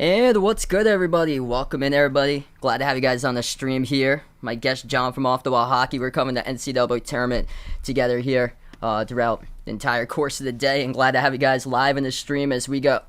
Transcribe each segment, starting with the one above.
And what's good, everybody? Welcome in, everybody. Glad to have you guys on the stream here. My guest, John from Off the Wall Hockey. We're coming to NCAA tournament together here throughout the entire course of the day. And glad to have you guys live in the stream as we go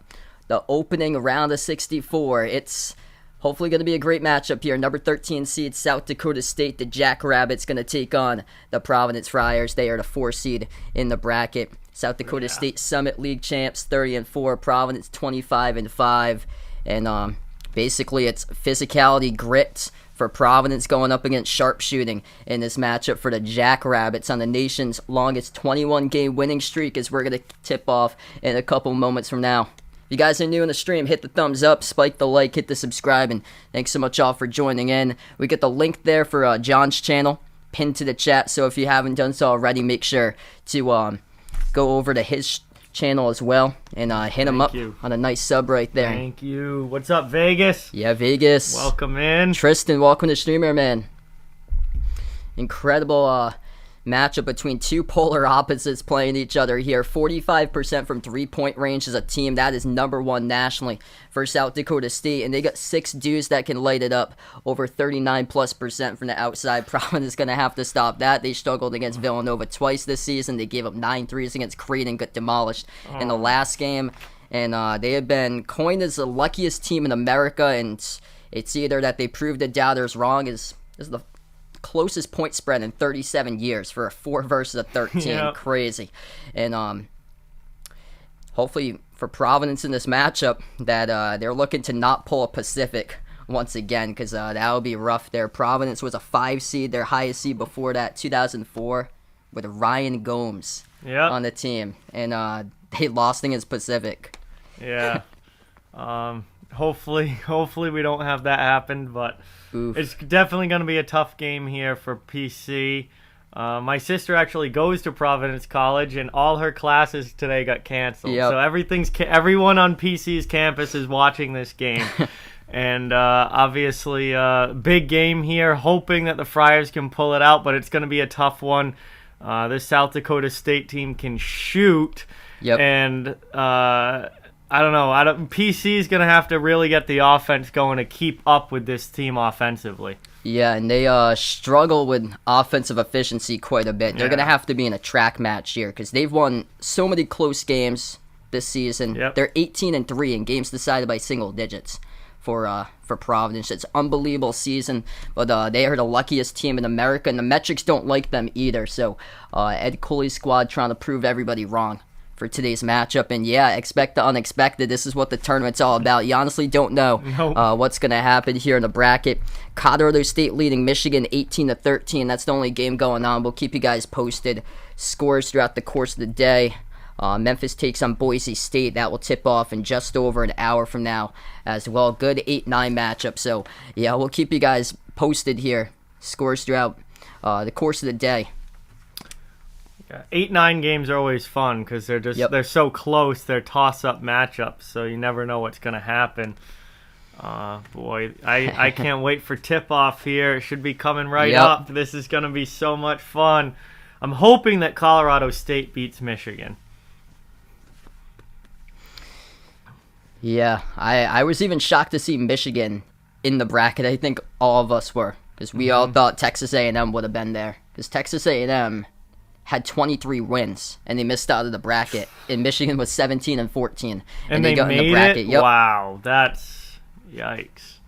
the opening round of 64. It's hopefully going to be a great matchup here. Number 13 seed South Dakota State, the Jackrabbits, going to take on the Providence Friars. They are the 4 seed in the bracket. South Dakota State Summit League champs, 30-4. Providence 25-5. And basically it's physicality, grit for Providence going up against sharpshooting in this matchup for the Jackrabbits on the nation's longest 21-game winning streak, as we're going to tip off in a couple moments from now. If you guys are new in the stream, hit the thumbs up, spike the like, hit the subscribe, and thanks so much all for joining in. We get the link there for John's channel pinned to the chat, so if you haven't done so already, make sure to go over to his channel as well and hit him up on a nice sub right there. Thank you. What's up, Vegas? Yeah, Vegas. Welcome in. Tristan, welcome to streamer, man. Incredible matchup between two polar opposites playing each other here. 45% from three-point range is a team that is number 1 nationally for South Dakota State, and they got 6 dudes that can light it up. Over 39+% from the outside. Providence is going to have to stop that. They struggled against Villanova twice this season. They gave up 9 threes against Creighton, got demolished in the last game, and they have been coined as the luckiest team in America, and it's either that they proved the doubters wrong is the closest point spread in 37 years for a 4 versus a 13. Yep. Crazy. And hopefully for Providence in this matchup that they're looking to not pull a Pacific once again, because that would be rough there. Providence was a 5 seed, their highest seed before that, 2004, with Ryan Gomes on the team, and they lost against Pacific. Yeah. Hopefully we don't have that happen, but oof. It's definitely going to be a tough game here for PC. My sister actually goes to Providence College, and all her classes today got canceled. Yep. So everyone on PC's campus is watching this game. And obviously, big game here, hoping that the Friars can pull it out, but it's going to be a tough one. This South Dakota State team can shoot, and I don't know. PC is going to have to really get the offense going to keep up with this team offensively. Yeah, and they struggle with offensive efficiency quite a bit. They're going to have to be in a track match here because they've won so many close games this season. Yep. They're 18-3 in games decided by single digits for Providence. It's an unbelievable season, but they are the luckiest team in America, and the metrics don't like them either. So Ed Cooley's squad trying to prove everybody wrong for today's matchup, and expect the unexpected. This is what the tournament's all about. You honestly don't know what's going to happen here in the bracket. Colorado State leading Michigan 18-13. That's the only game going on. We'll keep you guys posted. Scores throughout the course of the day. Memphis takes on Boise State. That will tip off in just over an hour from now as well. Good 8-9 matchup. So, we'll keep you guys posted here. Scores throughout the course of the day. 8-9 games are always fun because they're so close. They're toss-up matchups, so you never know what's going to happen. Boy, I can't wait for tip-off here. It should be coming right up. This is going to be so much fun. I'm hoping that Colorado State beats Michigan. Yeah, I was even shocked to see Michigan in the bracket. I think all of us were, because we all thought Texas A&M would have been there, because Texas A&M had 23 wins, and they missed out of the bracket. And Michigan was 17-14, and they got in the bracket. Yep. Wow, that's yikes.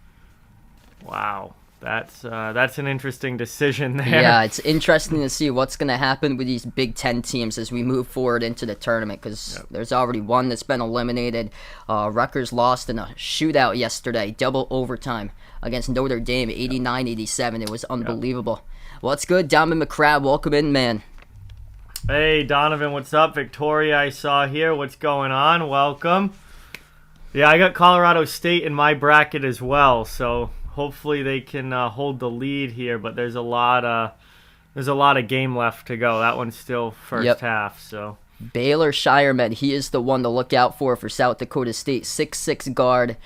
Wow, that's an interesting decision there. Yeah, it's interesting to see what's going to happen with these Big Ten teams as we move forward into the tournament, because there's already one that's been eliminated. Rutgers lost in a shootout yesterday, double overtime against Notre Dame, 89-87. It was unbelievable. Well, it's good. Donovan McCrabb, welcome in, man. Hey, Donovan, what's up? Victoria, I saw here. What's going on? Welcome. Yeah, I got Colorado State in my bracket as well, so hopefully they can hold the lead here, but there's a lot of game left to go. That one's still first half, so. Baylor Shireman, he is the one to look out for South Dakota State. 6'6" guard,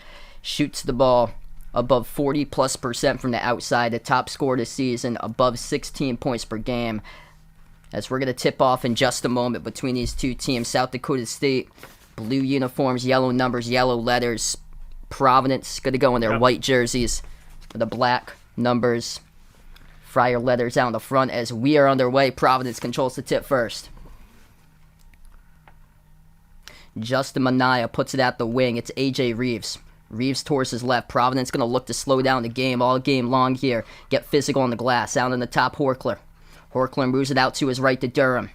shoots the ball above 40+% from the outside. The top scorer this season, above 16 points per game. As we're going to tip off in just a moment between these two teams. South Dakota State, blue uniforms, yellow numbers, yellow letters. Providence going to go in their white jerseys with the black numbers. Friar letters out in the front as we are underway. Providence controls the tip first. Justin Manaya puts it at the wing. It's A.J. Reeves. Reeves towards his left. Providence going to look to slow down the game all game long here. Get physical on the glass. Out in the top, Horkler. Horkler moves it out to his right to Durham.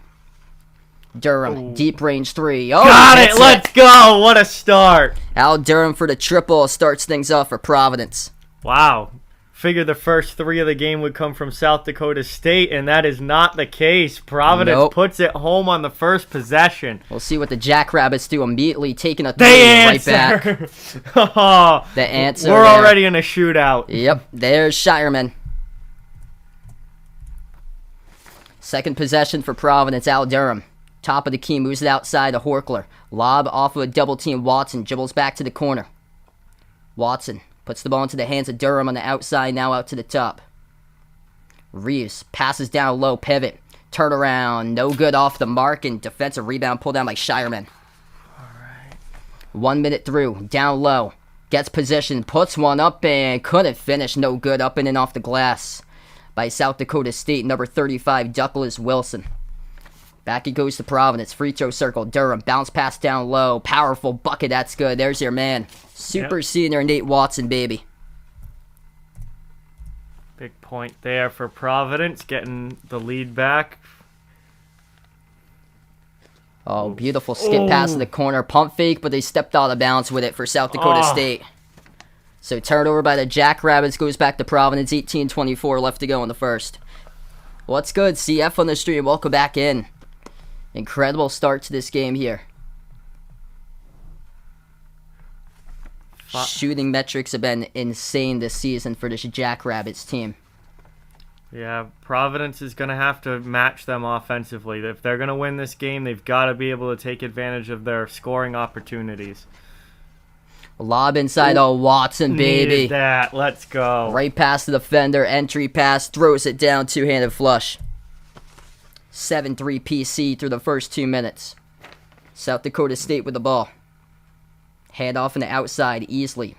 Durham, deep range three. Oh, got it! Let's go! What a start! Al Durham for the triple starts things off for Providence. Wow. Figured the first three of the game would come from South Dakota State, and that is not the case. Providence puts it home on the first possession. We'll see what the Jackrabbits do immediately, taking a three right back. The answer. We're already in a shootout. Yep, there's Shireman. Second possession for Providence, Al Durham. Top of the key, moves it outside to Horkler. Lob off of a double team. Watson dribbles back to the corner. Watson puts the ball into the hands of Durham on the outside, now out to the top. Reeves passes down low, pivot. Turn around, no good off the mark, and defensive rebound pulled down by Shireman. All right. 1 minute through, down low. Gets position, puts one up, and couldn't finish. No good, up and in off the glass by South Dakota State, number 35, Douglas Wilson. Back it goes to Providence. Free throw circle. Durham. Bounce pass down low. Powerful bucket. That's good. There's your man. Super senior Nate Watson, baby. Big point there for Providence. Getting the lead back. Oh, beautiful skip pass to the corner. Pump fake, but they stepped out of bounds with it for South Dakota State. So turnover by the Jackrabbits goes back to Providence. 18:24 left to go in the first. What's good? CF on the stream. Welcome back in. Incredible start to this game here. Shooting metrics have been insane this season for this Jackrabbits team. Yeah, Providence is going to have to match them offensively. If they're going to win this game, they've got to be able to take advantage of their scoring opportunities. Lob inside, Watson, baby. Needed that. Let's go. Right past the defender, entry pass, throws it down, two-handed flush. 7-3 PC through the first 2 minutes. South Dakota State with the ball. Hand off on the outside easily.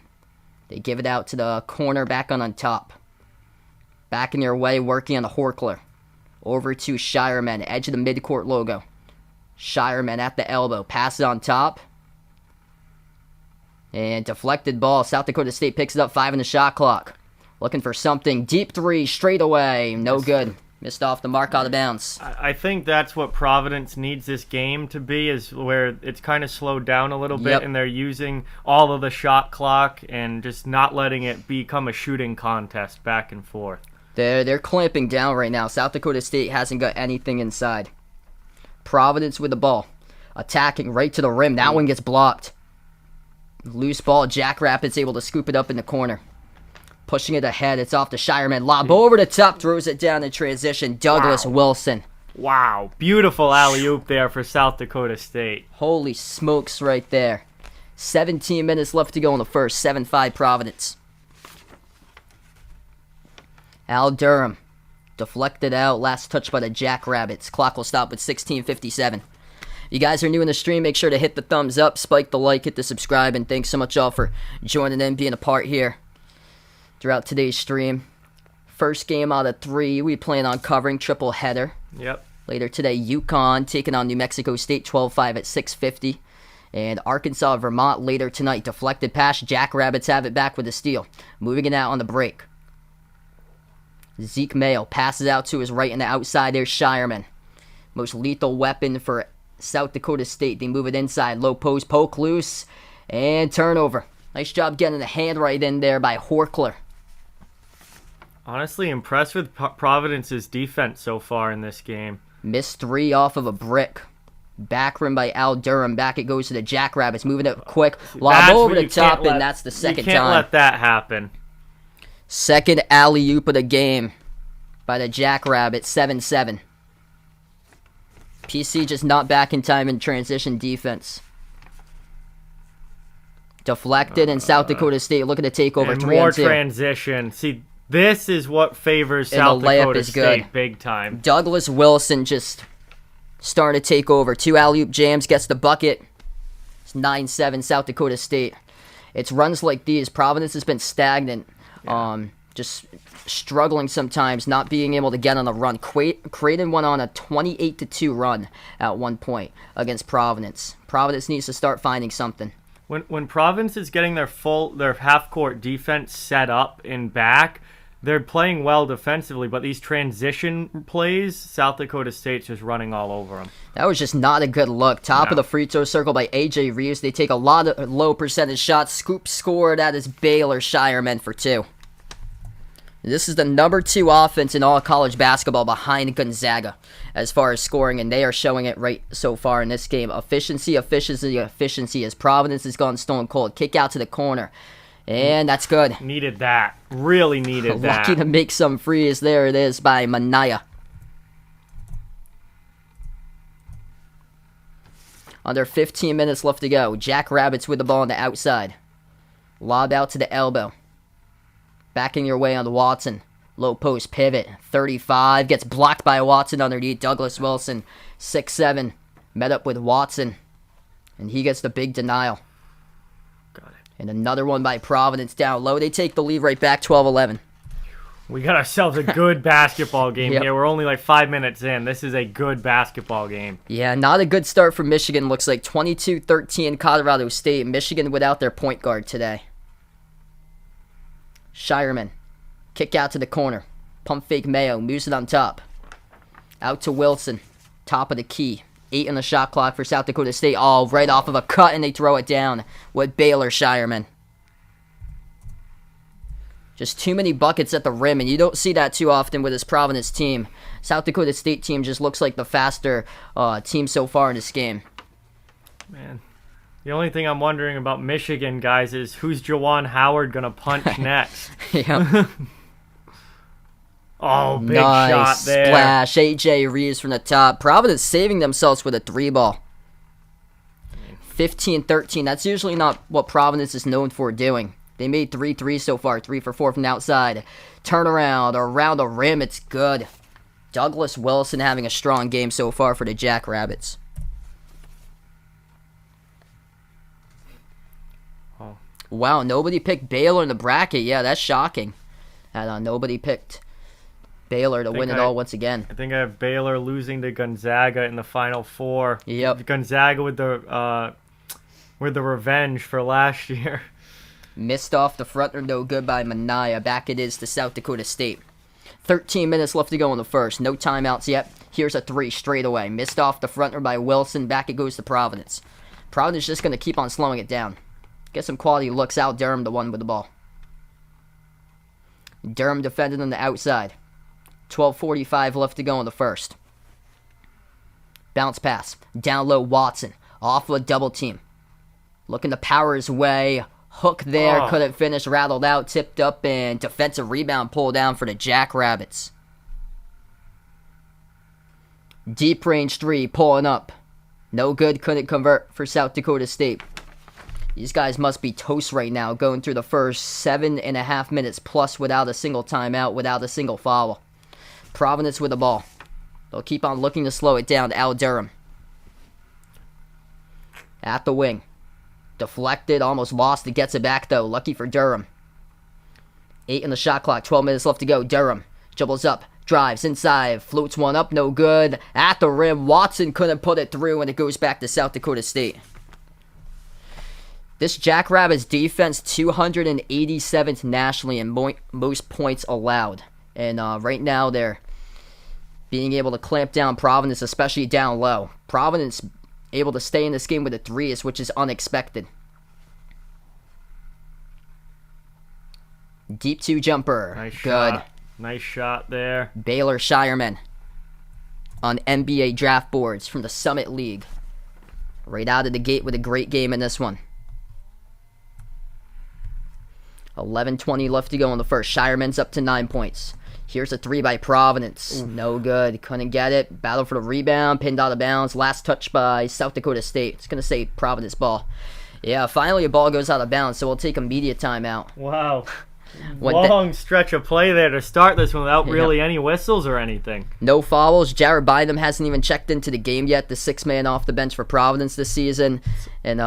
They give it out to the corner, back on top. Back in their way, working on the Horkler. Over to Shireman, edge of the midcourt logo. Shireman at the elbow, pass it on top. And deflected ball. South Dakota State picks it up, 5 in the shot clock. Looking for something. Deep three, straight away. No good. Missed off the mark, out of bounds. I think that's what Providence needs this game to be, is where it's kind of slowed down a little bit, and they're using all of the shot clock and just not letting it become a shooting contest back and forth. They're clamping down right now. South Dakota State hasn't got anything inside. Providence with the ball. Attacking right to the rim. That one gets blocked. Loose ball. Jackrabbits able to scoop it up in the corner. Pushing it ahead. It's off to Shireman. Lob over the top. Throws it down in transition. Douglas Wilson. Wow. Beautiful alley-oop there for South Dakota State. Holy smokes right there. 17 minutes left to go in the first. 7-5 Providence. Al Durham. Deflected out. Last touch by the Jackrabbits. Clock will stop with 16:57. You guys are new in the stream, make sure to hit the thumbs up, spike the like, hit the subscribe, and thanks so much all for joining in, being a part here throughout today's stream. First game out of 3, we plan on covering triple header. Yep. Later today, UConn taking on New Mexico State, 12-5 at 6:50. And Arkansas, Vermont later tonight. Deflected pass, Jackrabbits have it back with a steal. Moving it out on the break. Zeke Mayo passes out to his right and the outside. There's Shireman. Most lethal weapon for South Dakota State. They move it inside. Low post, poke loose, and turnover. Nice job getting the hand right in there by Horkler. Honestly, impressed with Providence's defense so far in this game. Missed 3 off of a brick. Back rim by Al Durham. Back it goes to the Jackrabbits. Moving it quick. Lob over the top, and that's the second time. You can't let that happen. Second alley-oop of the game by the Jackrabbits, 7-7. PC just not back in time in transition defense. Deflected, and South Dakota State looking to take over 3-2. More transition. See, this is what favors South Dakota State big time. Douglas Wilson just starting to take over. 2 alley-oop jams, gets the bucket. It's 9-7 South Dakota State. It's runs like these. Providence has been stagnant. Just struggling sometimes, not being able to get on a run. Creighton went on a 28-2 run at one point against Providence. Providence needs to start finding something. When Providence is getting their half-court defense set up in back, they're playing well defensively, but these transition plays, South Dakota State's just running all over them. That was just not a good look. Top of the free throw circle by A.J. Reeves. They take a lot of low percentage shots. Scoop scored at his Baylor Shiremen for 2. This is the number 2 offense in all college basketball behind Gonzaga as far as scoring, and they are showing it right so far in this game. Efficiency as Providence has gone stone cold. Kick out to the corner, and that's good. Needed that. Really needed that. Lucky to make some frees. There it is by Manaya. Under 15 minutes left to go. Jackrabbits with the ball on the outside. Lob out to the elbow. Backing your way on Watson. Low post pivot. 35. Gets blocked by Watson underneath. Douglas Wilson. 6'7". Met up with Watson. And he gets the big denial. Got it. And another one by Providence down low. They take the lead right back. 12-11. We got ourselves a good basketball game here. We're only like 5 minutes in. This is a good basketball game. Yeah, not a good start for Michigan. Looks like 22-13 Colorado State. Michigan without their point guard today. Shireman. Kick out to the corner. Pump fake Mayo. Moves it on top. Out to Wilson. Top of the key. 8 on the shot clock for South Dakota State. Oh, right off of a cut, and they throw it down with Baylor Shireman. Just too many buckets at the rim, and you don't see that too often with this Providence team. South Dakota State team just looks like the faster team so far in this game. Man. The only thing I'm wondering about Michigan, guys, is who's Jawan Howard going to punch next? Oh, big shot there. Splash. A.J. Reeves from the top. Providence saving themselves with a 3-ball. 15-13. That's usually not what Providence is known for doing. They made 3 threes so far. 3 for 4 from the outside. Turnaround. Around the rim. It's good. Douglas Wilson having a strong game so far for the Jackrabbits. Wow, nobody picked Baylor in the bracket. Yeah, that's shocking. And nobody picked Baylor to win it all once again. I think I have Baylor losing to Gonzaga in the Final Four. Yep. Gonzaga with the revenge for last year. Missed off the front, or no good by Manaya. Back it is to South Dakota State. 13 minutes left to go in the first. No timeouts yet. Here's a 3 straight away. Missed off the front by Wilson. Back it goes to Providence. Providence just going to keep on slowing it down. Get some quality looks out. Durham, the one with the ball. Durham defended on the outside. 12:45 left to go in the first. Bounce pass. Down low, Watson. Off of a double team. Looking to power his way. Hook there. Couldn't finish. Rattled out. Tipped up. And defensive rebound pull down for the Jackrabbits. Deep range 3. Pulling up. No good. Couldn't convert for South Dakota State. These guys must be toast right now, going through the first 7.5 minutes plus without a single timeout, without a single foul. Providence with the ball. They'll keep on looking to slow it down to Al Durham. At the wing. Deflected, almost lost. It gets it back, though. Lucky for Durham. 8 on the shot clock, 12 minutes left to go. Durham dribbles up, drives inside, floats one up, no good. At the rim, Watson couldn't put it through, and it goes back to South Dakota State. This Jackrabbits defense, 287th nationally in most points allowed. And right now they're being able to clamp down Providence, especially down low. Providence able to stay in this game with the 3s, which is unexpected. Deep 2 jumper. Nice Good. Shot. Nice shot there. Baylor Shiremen on NBA draft boards from the Summit League. Right out of the gate with a great game in this one. 11:20 left to go in the first. Shireman's up to 9 points. Here's a 3 by Providence. Oof. No good. Couldn't get it. Battle for the rebound. Pinned out of bounds. Last touch by South Dakota State. It's going to say Providence ball. Yeah, finally a ball goes out of bounds, so we'll take a media timeout. Wow. Long stretch of play there to start this one without really any whistles or anything. No fouls. Jared Bynum hasn't even checked into the game yet, the sixth man off the bench for Providence this season. And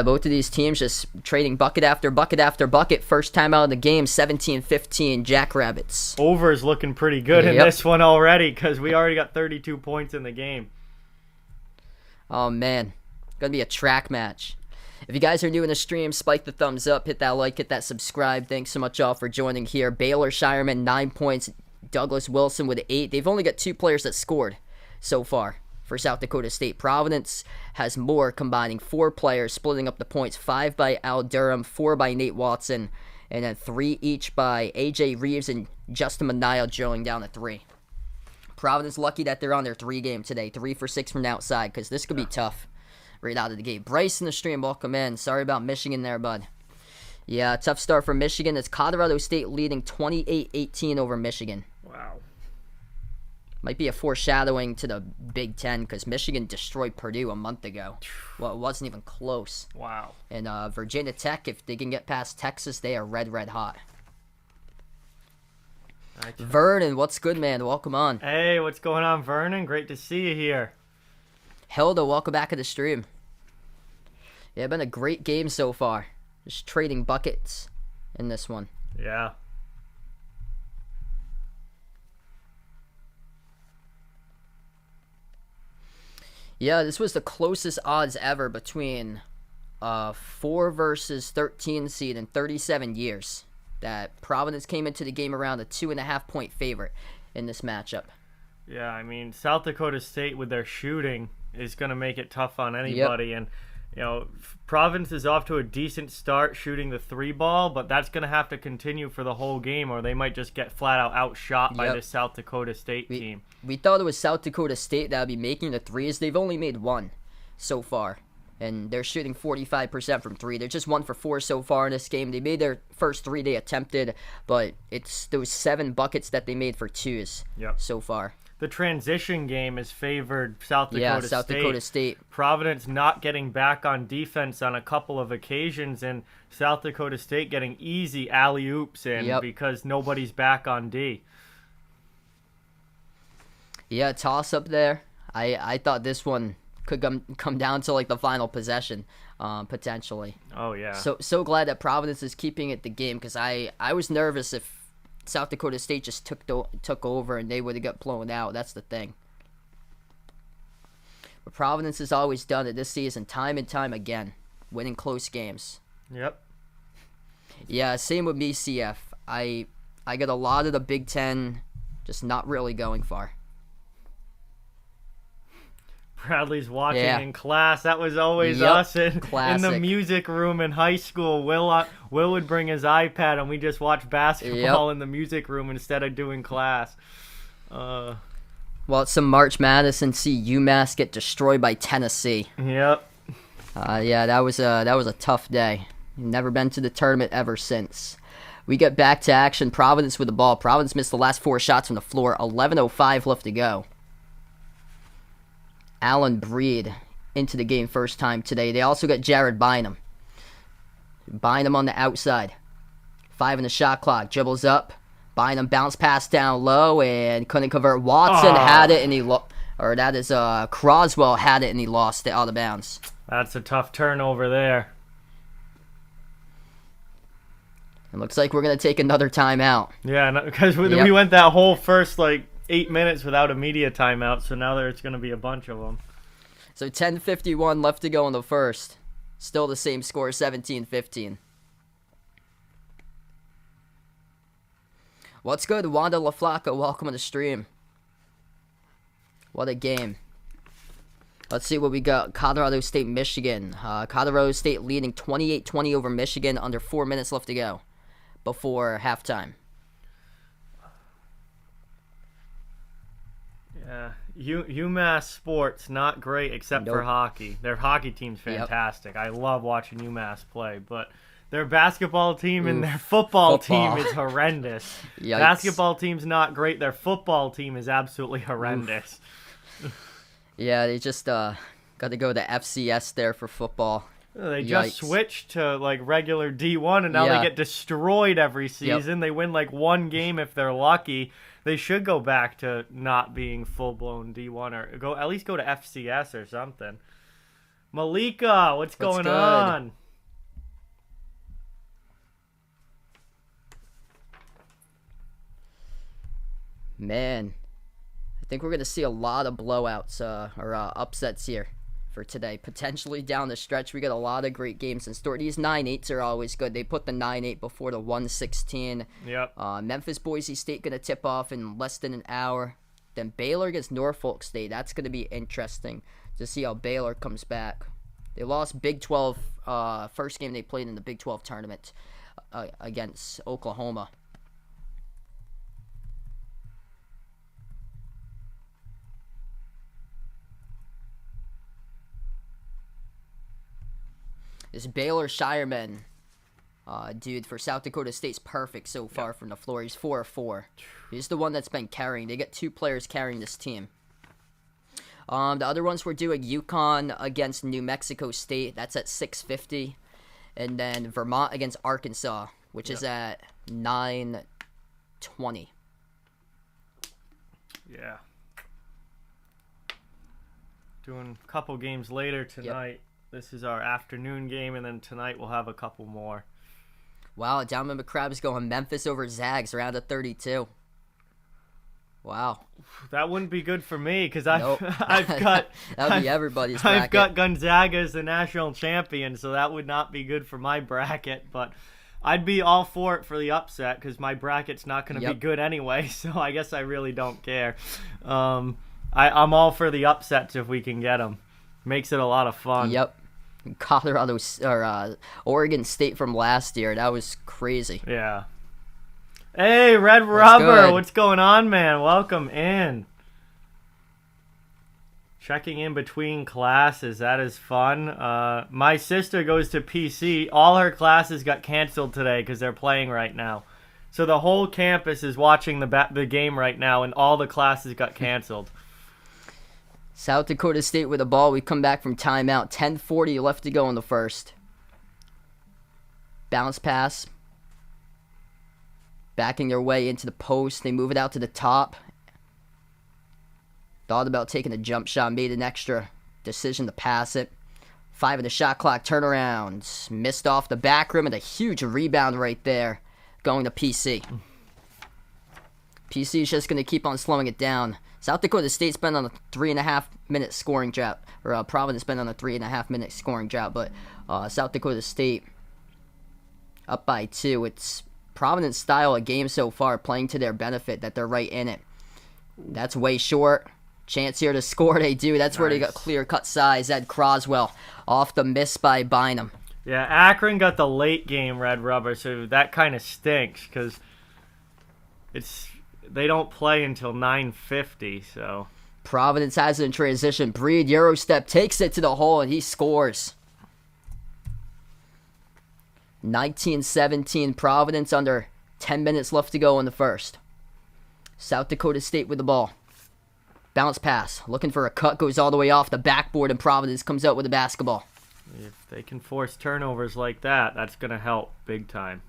both of these teams just trading bucket after bucket after bucket. First time out of the game, 17-15, Jackrabbits. Over is looking pretty good in this one already because we already got 32 points in the game. Oh, man. Going to be a track match. If you guys are new in the stream, spike the thumbs up, hit that like, hit that subscribe. Thanks so much all for joining here. Baylor Shireman, 9 points. Douglas Wilson with 8. They've only got 2 players that scored so far for South Dakota State. Providence has more, combining 4 players, splitting up the points. 5 by Al Durham, 4 by Nate Watson, and then 3 each by A.J. Reeves and Justin Manile drilling down at 3. Providence lucky that they're on their 3 game today. 3 for 6 from the outside, because this could be tough right out of the gate. Bryce in the stream, welcome in. Sorry about Michigan there, bud. Yeah, tough start for Michigan. It's Colorado State leading 28-18 over Michigan. Wow. Might be a foreshadowing to the Big Ten because Michigan destroyed Purdue a month ago. Well, it wasn't even close. Wow. And Virginia Tech, if they can get past Texas, they are red hot. Vernon, what's good, man? Welcome on. Hey, what's going on, Vernon? Great to see you here. Hilda, welcome back to the stream. Yeah, been a great game so far. Just trading buckets in this one. Yeah. Yeah, this was the closest odds ever between 4 versus 13 seed in 37 years. That Providence came into the game around a 2.5 point favorite in this matchup. Yeah, I mean, South Dakota State with their shooting is going to make it tough on anybody. Yep. And, you know, Providence is off to a decent start shooting the 3 ball, but that's going to have to continue for the whole game or they might just get flat out outshot by this South Dakota State team. We thought it was South Dakota State that would be making the 3s. They've only made 1 so far, and they're shooting 45% from 3. They're just 1 for 4 so far in this game. They made their first 3 they attempted, but it's those 7 buckets that they made for 2s so far. The transition game has favored South Dakota State. South Dakota State. Providence not getting back on defense on a couple of occasions, and South Dakota State getting easy alley-oops in because nobody's back on D. Yeah, toss-up there. I thought this one could come down to like the final possession, potentially. Oh, yeah. So glad that Providence is keeping it the game because I was nervous if South Dakota State just took over and they would have got blown out. That's the thing. But Providence has always done it this season, time and time again, winning close games. Yep. Yeah, same with me, CF. I got a lot of the Big Ten just not really going far. Bradley's watching in class. That was always us in the music room in high school. Will would bring his iPad and we just watch basketball in the music room instead of doing class. Well, it's some March Madness and see UMass get destroyed by Tennessee. Yep. That was a tough day. Never been to the tournament ever since. We get back to action. Providence with the ball. Providence missed the last 4 shots from the floor. 11:05 left to go. Alan Breed into the game first time today. They also got Jared Bynum. Bynum on the outside. 5 in the shot clock. Dribbles up. Bynum bounce pass down low and couldn't convert. Watson had it and Croswell had it and he lost it out of bounds. That's a tough turnover there. It looks like we're going to take another timeout. Yeah, because we went that whole first 8 minutes without a media timeout, so now there's going to be a bunch of them. So 10:51 left to go in the first. Still the same score, 17-15. What's good, Wanda LaFlaca? Welcome to the stream. What a game. Let's see what we got. Colorado State, Michigan. Colorado State leading 28-20 over Michigan. Under 4 minutes left to go before halftime. Yeah, UMass sports not great except for hockey. Their hockey team's fantastic. I love watching UMass play, but their basketball team and their football team is horrendous. Basketball team's not great. Their football team is absolutely horrendous. Yeah, they just got to go to FCS there for football. They just switched to like regular D1, and now they get destroyed every season. They win like one game if they're lucky. They should go back to not being full-blown D1 or at least go to FCS or something. Malika, what's going on? Man, I think we're going to see a lot of blowouts or upsets here for today. Potentially down the stretch, we got a lot of great games in store. These 9-8s are always good. They put the 9-8 before the 1-16. Yep. Memphis, Boise State going to tip off in less than an hour. Then Baylor against Norfolk State. That's going to be interesting to see how Baylor comes back. They lost Big 12 first game they played in the Big 12 tournament against Oklahoma. This Baylor Shireman dude for South Dakota State's perfect so far from the floor. He's 4 of 4. He's the one that's been carrying. They get 2 players carrying this team. The other ones we're doing UConn against New Mexico State. That's at 6:50. And then Vermont against Arkansas, which is at 9:20. Yeah. Doing a couple games later tonight. Yep. This is our afternoon game, and then tonight we'll have a couple more. Wow, Downman McCrabb's going Memphis over Zags, round of 32. Wow. That wouldn't be good for me, because I've got... that would be everybody's bracket. I've got Gonzaga as the national champion, so that would not be good for my bracket, but I'd be all for it for the upset, because my bracket's not going to be good anyway, so I guess I really don't care. I'm all for the upsets if we can get them. Makes it a lot of fun. Yep. Colorado or Oregon State from last year. That was crazy. Yeah. Hey, Red Rubber, what's going on, man? Welcome in. Checking in between classes. That is fun. My sister goes to PC. All her classes got canceled today because they're playing right now. So the whole campus is watching the game right now, and all the classes got canceled. South Dakota State with the ball. We come back from timeout. 10:40 left to go in the first. Bounce pass. Backing their way into the post. They move it out to the top. Thought about taking a jump shot. Made an extra decision to pass it. 5 of the shot clock. Turnaround. Missed off the back rim and a huge rebound right there. Going to PC. PC is just going to keep on slowing it down. South Dakota State's been on a 3.5-minute scoring drought, or Providence been on a 3.5-minute scoring drought, but South Dakota State up by 2. It's Providence style of game so far, playing to their benefit that they're right in it. That's way short. Chance here to score, they do. That's nice. Where they got clear-cut size. Ed Croswell off the miss by Bynum. Yeah, Akron got the late game Red Rubber, so that kind of stinks because they don't play until 9:50, so. Providence has it in transition. Breed, Eurostep, takes it to the hole, and he scores. 19-17, Providence under 10 minutes left to go in the first. South Dakota State with the ball. Bounce pass, looking for a cut, goes all the way off the backboard, and Providence comes out with the basketball. If they can force turnovers like that, that's going to help big time.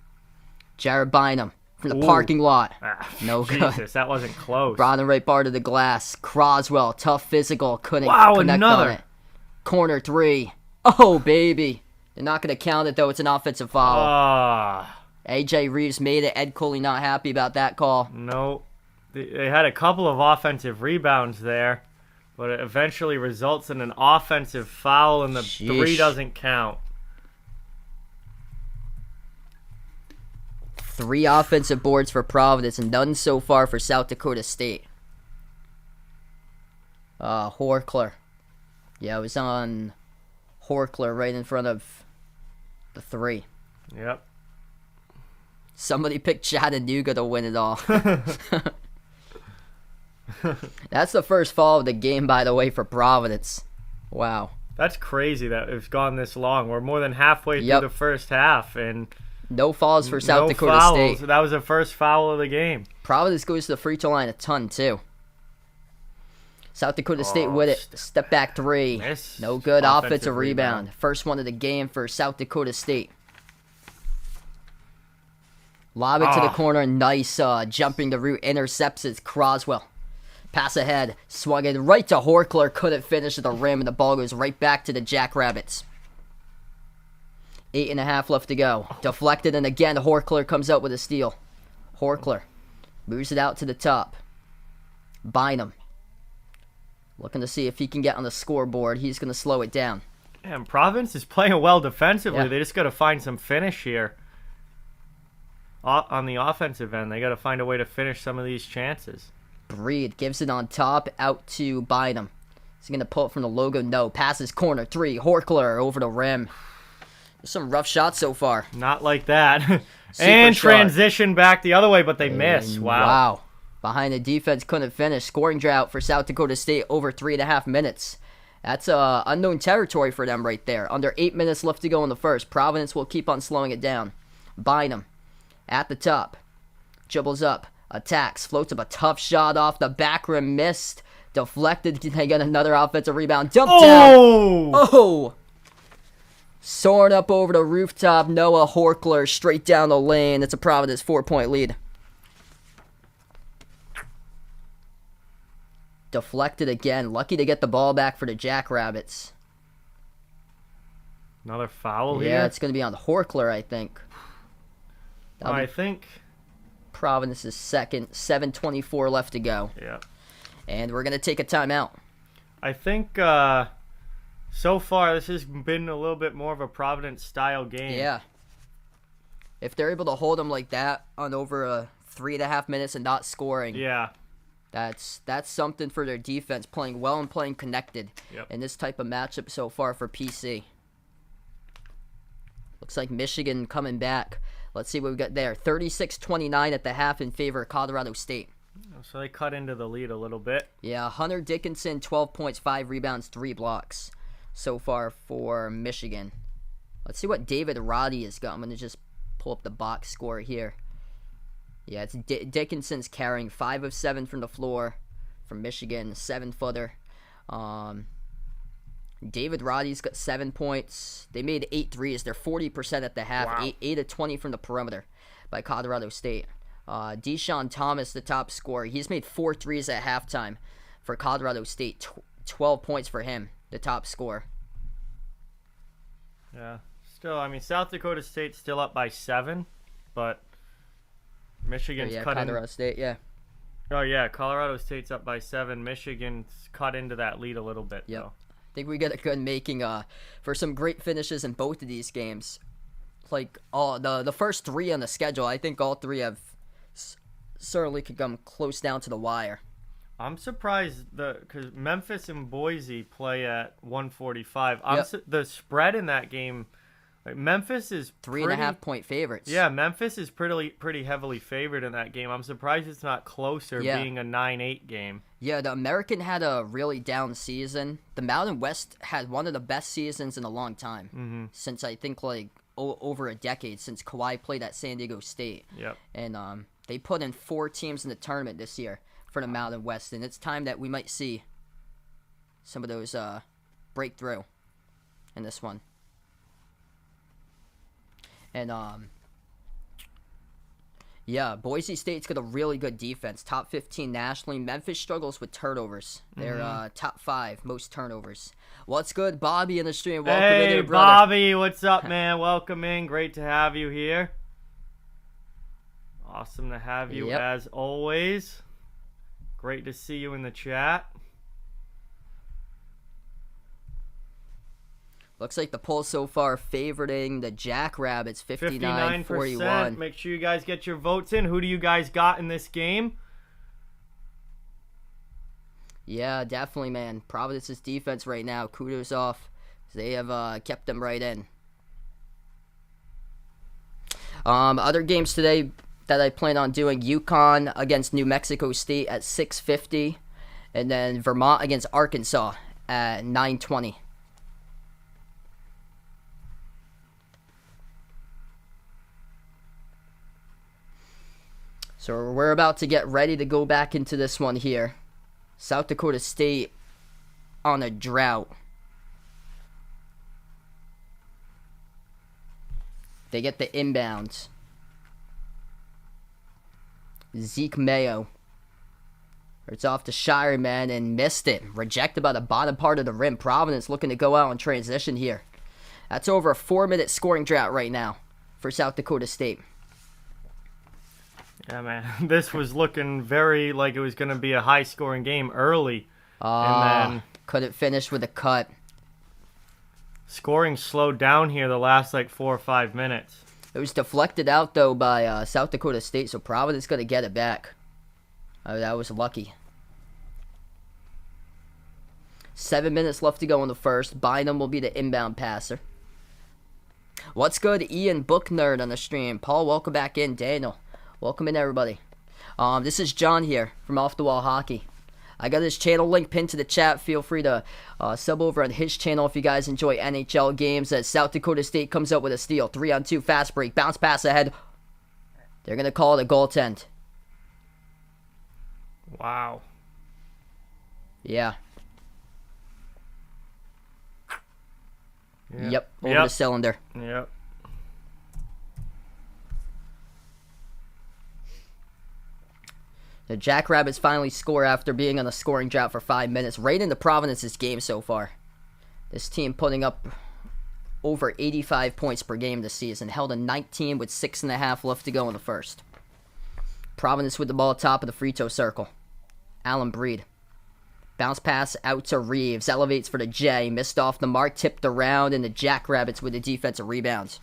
Jared Bynum. From the parking lot. No Jesus, good. That wasn't close. Brought him right bar to the glass. Croswell, tough physical, couldn't connect on it. Corner 3. Oh, baby. They're not going to count it, though. It's an offensive foul. A.J. Reeves made it. Ed Cooley not happy about that call. No. They had a couple of offensive rebounds there, but it eventually results in an offensive foul, and the 3 doesn't count. 3 offensive boards for Providence, and none so far for South Dakota State. Horkler. Yeah, it was on Horkler right in front of the 3. Yep. Somebody picked Chattanooga to win it all. That's the first foul of the game, by the way, for Providence. Wow. That's crazy that it's gone this long. We're more than halfway through the first half, and no fouls for South Dakota State. That was the first foul of the game. Providence goes to the free throw line a ton, too. South Dakota State with it. Step back three. Miss. No good. Offensive rebound. First one of the game for South Dakota State. Lob it to the corner. Nice jumping the route. Intercepts it. Croswell. Pass ahead. Swung it right to Horkler. Couldn't finish at the rim, and the ball goes right back to the Jackrabbits. 8.5 left to go. Deflected, and again, Horkler comes out with a steal. Horkler moves it out to the top. Bynum. Looking to see if he can get on the scoreboard. He's going to slow it down. And Providence is playing well defensively. Yeah. They just got to find some finish here. On the offensive end, they got to find a way to finish some of these chances. Breed gives it on top out to Bynum. He's going to pull it from the logo. No. Passes corner. 3. Horkler over the rim. There's some rough shots so far. Not like that. And transition back the other way, but they miss. Wow. Behind the defense, couldn't finish. Scoring drought for South Dakota State over 3.5 minutes. That's unknown territory for them right there. Under 8 minutes left to go in the first. Providence will keep on slowing it down. Bynum at the top. Dribbles up. Attacks. Floats up a tough shot off the back rim. Missed. Deflected. They get another offensive rebound. Dumped down. Oh! Soaring up over the rooftop. Noah Horkler straight down the lane. It's a Providence 4-point lead. Deflected again. Lucky to get the ball back for the Jackrabbits. Another foul here? Yeah, it's going to be on Horkler, I think. I think Providence's second. 7:24 left to go. Yeah. And we're going to take a timeout. I think so far this has been a little bit more of a Providence-style game. Yeah. If they're able to hold them like that on over 3.5 minutes and not scoring. Yeah. That's something for their defense, playing well and playing connected in this type of matchup so far for PC. Looks like Michigan coming back. Let's see what we got there. 36-29 at the half in favor of Colorado State. So they cut into the lead a little bit. Yeah, Hunter Dickinson, 12 points, 5 rebounds, 3 blocks so far for Michigan. Let's see what David Roddy has got. I'm going to just pull up the box score here. Yeah, it's Dickinson's carrying 5 of 7 from the floor from Michigan, 7-footer. David Roddy's got 7 points. They made 8 threes. They're 40% at the half. Wow. 8 of 20 from the perimeter by Colorado State. Deshaun Thomas, the top scorer. He's made 4 threes at halftime for Colorado State. 12 points for him, the top scorer. Yeah. Still, I mean, South Dakota State's still up by 7, but Michigan's cut in. Colorado State, yeah. Oh, yeah. Colorado State's up by 7. Michigan's cut into that lead a little bit, though. I think we got a good making for some great finishes in both of these games. Like the first 3 on the schedule, I think all 3 have certainly could come close down to the wire. I'm surprised because Memphis and Boise play at 145. The spread in that game, like Memphis is 3.5 point favorites. Yeah, Memphis is pretty heavily favored in that game. I'm surprised it's not closer, being a 9-8 game. Yeah, the American had a really down season. The Mountain West had one of the best seasons in a long time, since I think like over a decade, since Kawhi played at San Diego State. Yep. And they put in 4 teams in the tournament this year for the Mountain West, and it's time that we might see some of those break through in this one. And yeah, Boise State's got a really good defense, top 15 nationally. Memphis struggles with turnovers. They're top 5 most turnovers. What's good, Bobby in the stream? Welcome in, hey, brother. Bobby, what's up, man? Welcome in. Great to have you here. Awesome to have you as always. Great to see you in the chat. Looks like the poll so far favoring the Jackrabbits 59-41. Make sure you guys get your votes in. Who do you guys got in this game? Yeah, definitely, man. Providence's defense right now, kudos off. They have kept them right in. Other games today that I plan on doing, UConn against New Mexico State at 6:50, and then Vermont against Arkansas at 9:20. So we're about to get ready to go back into this one here. South Dakota State on a drought. They get the inbounds. Zeke Mayo. It's off to Shireman and missed it. Rejected by the bottom part of the rim. Providence looking to go out in transition here. That's over a 4-minute scoring drought right now for South Dakota State. Yeah, man. This was looking very like it was going to be a high-scoring game early. And then couldn't finish with a cut. Scoring slowed down here the last, 4 or 5 minutes. It was deflected out, though, by South Dakota State, so Providence going to get it back. That was lucky. 7 minutes left to go in the first. Bynum will be the inbound passer. What's good, Ian Book Nerd on the stream? Paul, welcome back in. Daniel, welcome in, everybody. This is John here from Off the Wall Hockey. I got his channel link pinned to the chat. Feel free to sub over on his channel if you guys enjoy NHL games. As South Dakota State comes up with a steal. 3-on-2 fast break. Bounce pass ahead. They're going to call it a goaltend. Wow. Yeah. Yep. Over the cylinder. Yep. The Jackrabbits finally score after being on a scoring drought for 5 minutes. Right into Providence's game so far. This team putting up over 85 points per game this season. Held a 19 with 6.5 left to go in the first. Providence with the ball top of the free throw circle. Allen Breed. Bounce pass out to Reeves. Elevates for the J. Missed off the mark. Tipped around. And the Jackrabbits with the defensive rebounds.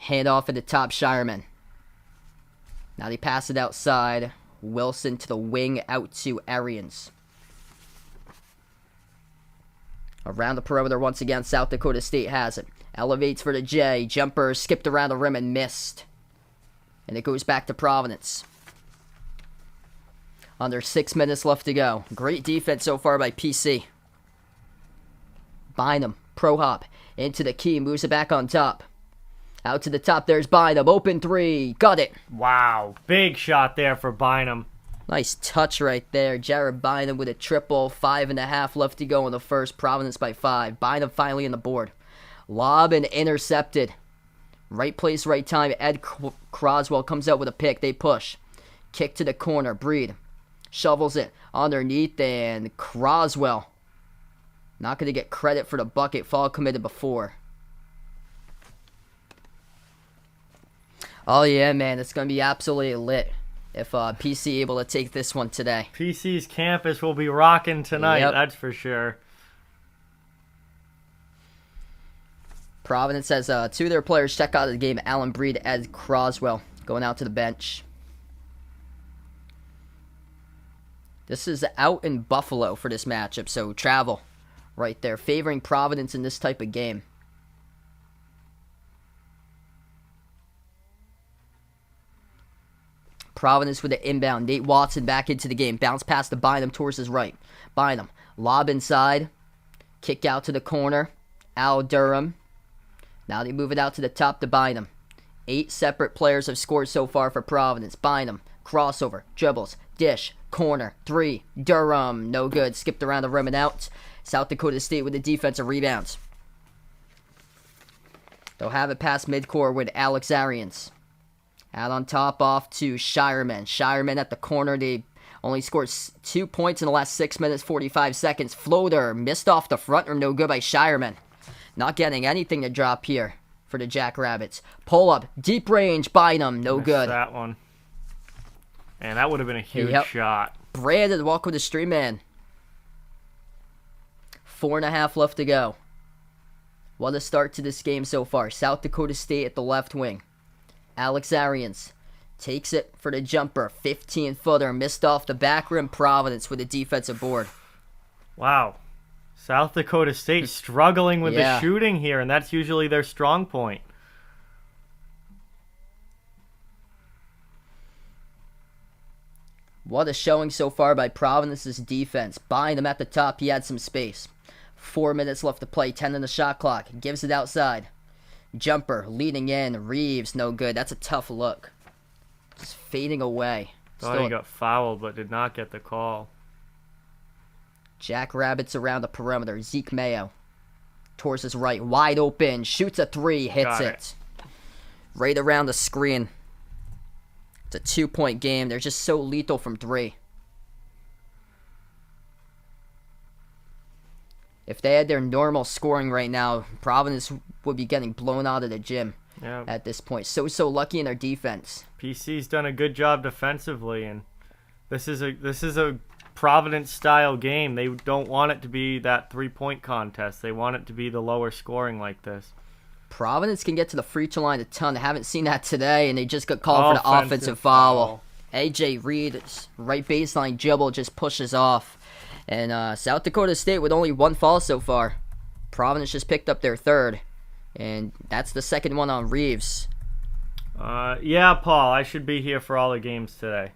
Hand off at the top, Shireman. Now they pass it outside. Wilson to the wing, out to Arians. Around the perimeter once again, South Dakota State has it. Elevates for the J. Jumper skipped around the rim and missed. And it goes back to Providence. Under 6 minutes left to go. Great defense so far by PC. Bynum, pro hop, into the key, moves it back on top. Out to the top, there's Bynum. Open three. Got it. Wow. Big shot there for Bynum. Nice touch right there. Jared Bynum with a triple. 5.5 left to go in the first. Providence by 5. Bynum finally on the board. Lob and intercepted. Right place, right time. Ed Croswell comes out with a pick. They push. Kick to the corner. Breed shovels it underneath, and Croswell not going to get credit for the bucket. Foul committed before. Oh, yeah, man. It's going to be absolutely lit if PC able to take this one today. PC's campus will be rocking tonight, That's for sure. Providence has two of their players check out of the game. Allen Breed, Ed Croswell going out to the bench. This is out in Buffalo for this matchup, so travel right there. Favoring Providence in this type of game. Providence with the inbound. Nate Watson back into the game. Bounce past to Bynum towards his right. Bynum. Lob inside. Kick out to the corner. Al Durham. Now they move it out to the top to Bynum. 8 separate players have scored so far for Providence. Bynum. Crossover. Dribbles. Dish. Corner. 3. Durham. No good. Skipped around the rim and out. South Dakota State with the defensive rebounds. They'll have it past midcourt with Alex Arians. Out on top off to Shireman. Shireman at the corner. They only scored 2 points in the last 6 minutes, 45 seconds. Floater missed off the front or no good by Shireman. Not getting anything to drop here for the Jackrabbits. Pull up. Deep range. Bynum. No good. That one. And that would have been a huge shot. Brandon, welcome to stream, man. 4.5 left to go. What a start to this game so far. South Dakota State at the left wing. Alex Arians takes it for the jumper. 15-footer. Missed off the back rim. Providence with a defensive board. Wow. South Dakota State struggling with the shooting here, and that's usually their strong point. What a showing so far by Providence's defense. Bynum at the top. He had some space. 4 minutes left to play. 10 on the shot clock. Gives it outside. Jumper leading in. Reeves, no good. That's a tough look. Just fading away. Thought he got fouled, but did not get the call. Jackrabbits around the perimeter. Zeke Mayo towards his right, wide open, shoots a three, hits it. Right around the screen. It's a 2-point game. They're just so lethal from three. If they had their normal scoring right now, Providence would be getting blown out of the gym at this point. So lucky in their defense. PC's done a good job defensively, and this is a Providence-style game. They don't want it to be that 3-point contest. They want it to be the lower scoring like this. Providence can get to the free throw line a ton. I haven't seen that today, and they just got called for the offensive foul. A.J. Reed's right baseline dribble just pushes off. And South Dakota State with only one foul so far. Providence just picked up their third. And that's the second one on Reeves. Yeah, Paul, I should be here for all the games today.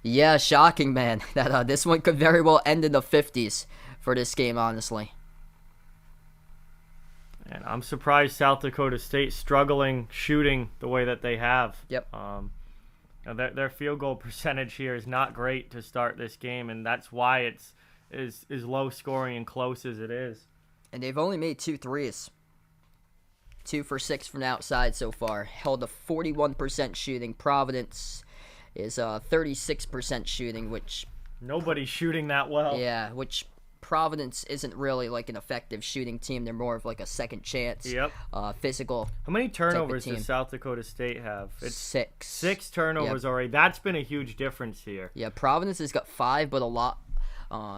Yeah, shocking, man. That this one could very well end in the 50s for this game, honestly. And I'm surprised South Dakota State struggling shooting the way that they have. Yep. Their field goal percentage here is not great to start this game, and that's why it's as low scoring and close as it is. And they've only made 2 threes. 2 for 6 from outside so far. Held a 41% shooting. Providence is 36% shooting, which... Nobody's shooting that well. Yeah, which Providence isn't really like an effective shooting team. They're more of like a second chance, physical. How many turnovers does South Dakota State have? It's 6. 6 turnovers already. That's been a huge difference here. Yeah, Providence has got 5, but a lot.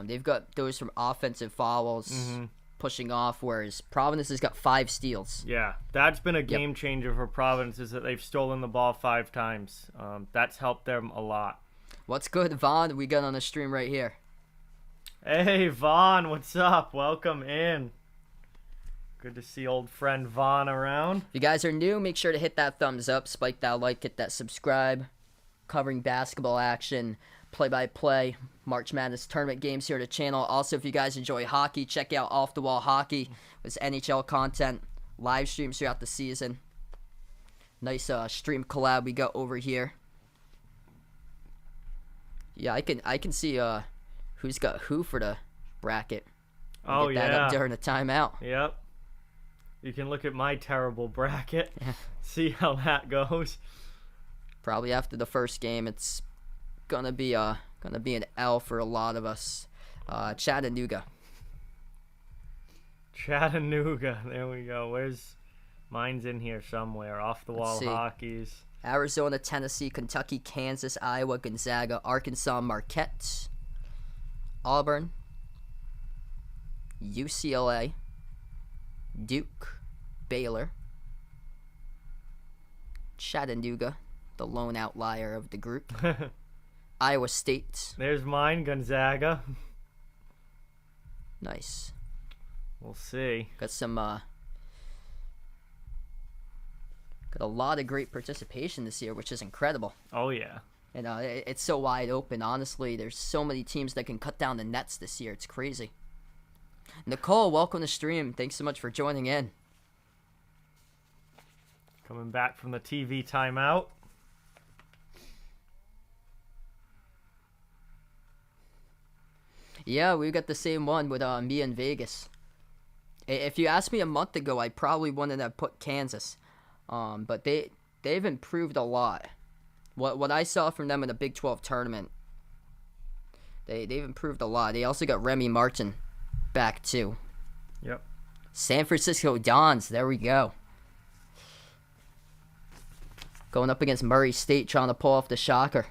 They've got those from offensive fouls, pushing off, whereas Providence has got 5 steals. Yeah, that's been a game changer for Providence, is that they've stolen the ball 5 times. That's helped them a lot. What's good, Vaughn? We got on the stream right here. Hey, Vaughn, what's up? Welcome in. Good to see old friend Vaughn around. If you guys are new, make sure to hit that thumbs up, spike that like, hit that subscribe. Covering basketball action, play-by-play, March Madness tournament games here at the channel. Also, if you guys enjoy hockey, check out Off the Wall Hockey. It's NHL content, live streams throughout the season. Nice stream collab we got over here. Yeah, I can see who's got who for the bracket. Get that up during the timeout. Yep. You can look at my terrible bracket. See how that goes. Probably after the first game, it's gonna be an L for a lot of us. Chattanooga. There we go. Mine's in here somewhere. Off the wall hockeys. Arizona, Tennessee, Kentucky, Kansas, Iowa, Gonzaga, Arkansas, Marquette, Auburn, UCLA, Duke, Baylor, Chattanooga, the lone outlier of the group, Iowa State. There's mine, Gonzaga. Nice. We'll see. Got a lot of great participation this year, which is incredible. Oh, yeah. And it's so wide open, honestly. There's so many teams that can cut down the nets this year. It's crazy. Nicole, welcome to stream. Thanks so much for joining in. Coming back from the TV timeout. Yeah, we got the same one with me in Vegas. If you asked me a month ago, I probably wouldn't have put Kansas. But they've improved a lot. What I saw from them in the Big 12 tournament, they've improved a lot. They also got Remy Martin back too. Yep. San Francisco Dons, there we go. Going up against Murray State, trying to pull off the shocker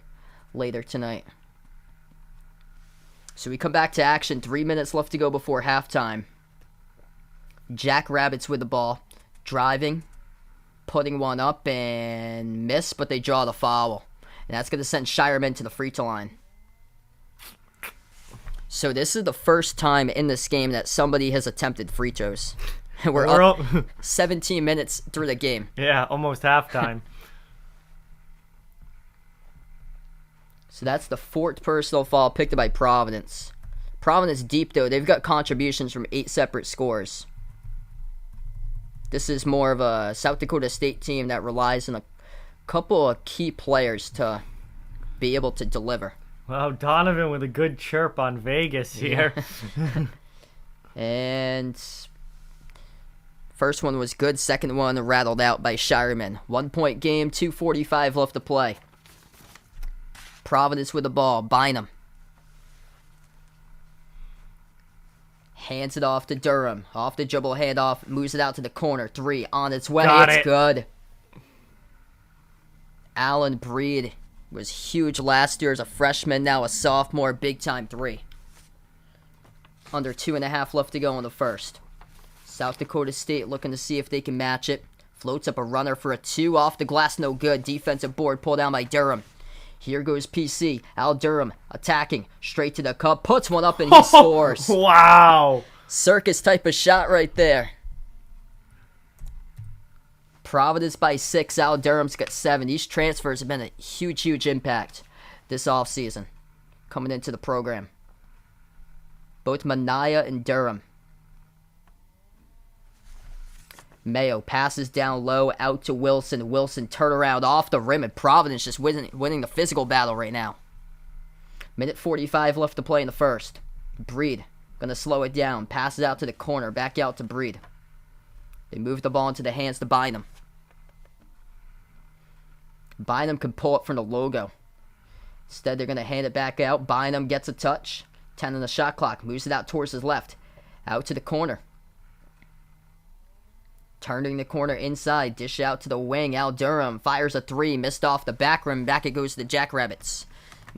later tonight. So we come back to action. 3 minutes left to go before halftime. Jackrabbits with the ball, driving, putting one up and miss, but they draw the foul. And that's going to send Shireman to the free throw line. So this is the first time in this game that somebody has attempted free throws. We're up 17 minutes through the game. Yeah, almost halftime. So that's the 4th personal foul picked up by Providence. Providence deep, though. They've got contributions from 8 separate scorers. This is more of a South Dakota State team that relies on a couple of key players to be able to deliver. Wow, Donovan with a good chirp on Vegas here. Yeah. And first one was good. Second one rattled out by Shireman. 1 point game, 2:45 left to play. Providence with the ball. Bynum. Hands it off to Durham. Off the dribble handoff. Moves it out to the corner. 3 on its way. It's good. Allen Breed was huge last year as a freshman. Now a sophomore. Big time 3. Under 2.5 left to go in the first. South Dakota State looking to see if they can match it. Floats up a runner for a 2. Off the glass. No good. Defensive board pulled down by Durham. Here goes PC. Al Durham attacking. Straight to the cup. Puts one up and he scores. Wow. Circus type of shot right there. Providence by 6. Al Durham's got 7. These transfers have been a huge impact this offseason coming into the program. Both Manaya and Durham. Mayo passes down low, out to Wilson. Wilson turnaround off the rim, and Providence just winning the physical battle right now. Minute 45 left to play in the first. Breed gonna slow it down. Passes out to the corner, back out to Breed. They move the ball into the hands to Bynum. Bynum can pull it from the logo. Instead, they're gonna hand it back out. Bynum gets a touch. 10 on the shot clock. Moves it out towards his left. Out to the corner. Turning the corner inside, dish out to the wing. Al Durham fires a 3, missed off the back rim. Back it goes to the Jackrabbits.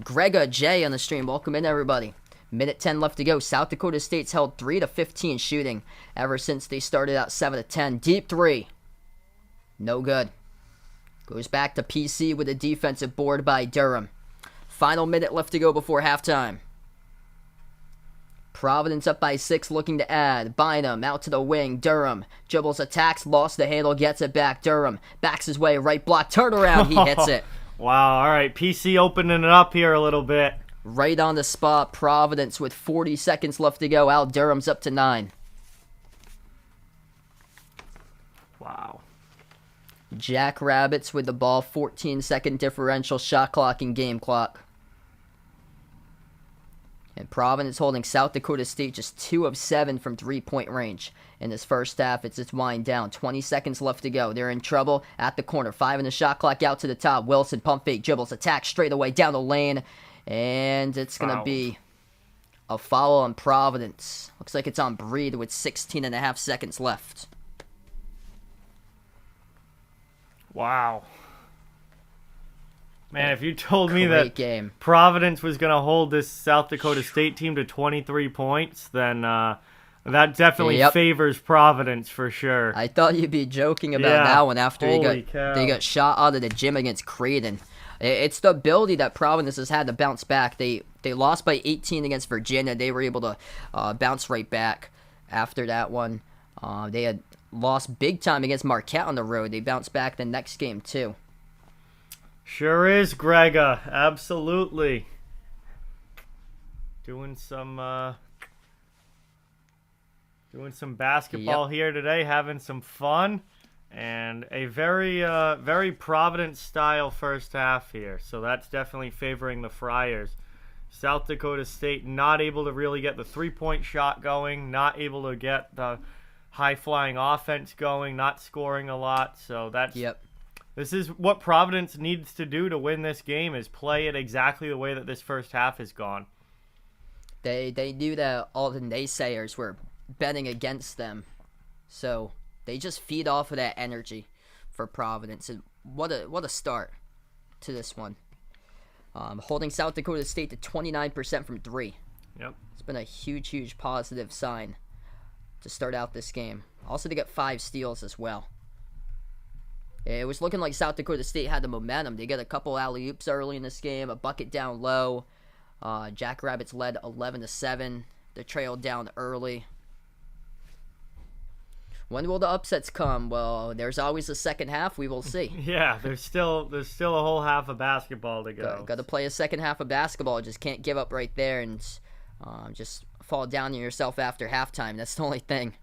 Grega J on the stream. Welcome in, everybody. Minute 10 left to go. South Dakota State's held 3-15 shooting ever since they started out 7-10. Deep 3. No good. Goes back to PC with a defensive board by Durham. Final minute left to go before halftime. Providence up by 6, looking to add. Bynum out to the wing. Durham dribbles, attacks, lost the handle, gets it back. Durham backs his way, right block, turnaround, he hits it. Wow, all right, PC opening it up here a little bit. Right on the spot, Providence with 40 seconds left to go. Al Durham's up to 9. Wow. Jackrabbits with the ball, 14-second differential, shot clock and game clock. And Providence holding South Dakota State just 2 of 7 from 3-point range. In this first half, it's its wind down. 20 seconds left to go. They're in trouble at the corner. 5 in the shot clock, out to the top. Wilson, pump fake, dribbles, attack straight away down the lane. And it's going to be a foul on Providence. Looks like it's on Breed with 16.5 seconds left. Wow. Man, if you told me that game. Providence was going to hold this South Dakota State team to 23 points, then that definitely favors Providence for sure. I thought you'd be joking about that one after they got shot out of the gym against Creighton. It's the ability that Providence has had to bounce back. They lost by 18 against Virginia. They were able to bounce right back after that one. They had lost big time against Marquette on the road. They bounced back the next game too. Sure is, Grega. Absolutely. Doing some basketball here today, having some fun, and a very Providence style first half here. So that's definitely favoring the Friars. South Dakota State not able to really get the 3-point shot going, not able to get the high flying offense going, not scoring a lot. So that's This is what Providence needs to do to win this game, is play it exactly the way that this first half has gone. They knew that all the naysayers were betting against them. So they just feed off of that energy for Providence. And what a start to this one. Holding South Dakota State to 29% from 3. Yep. It's been a huge positive sign to start out this game. Also, they got 5 steals as well. It was looking like South Dakota State had the momentum. They got a couple alley-oops early in this game, a bucket down low. Jackrabbits led 11-7. They trailed down early. When will the upsets come? Well, there's always a second half. We will see. Yeah, there's still a whole half of basketball to go. Got to play a second half of basketball. Just can't give up right there and just fall down on yourself after halftime. That's the only thing.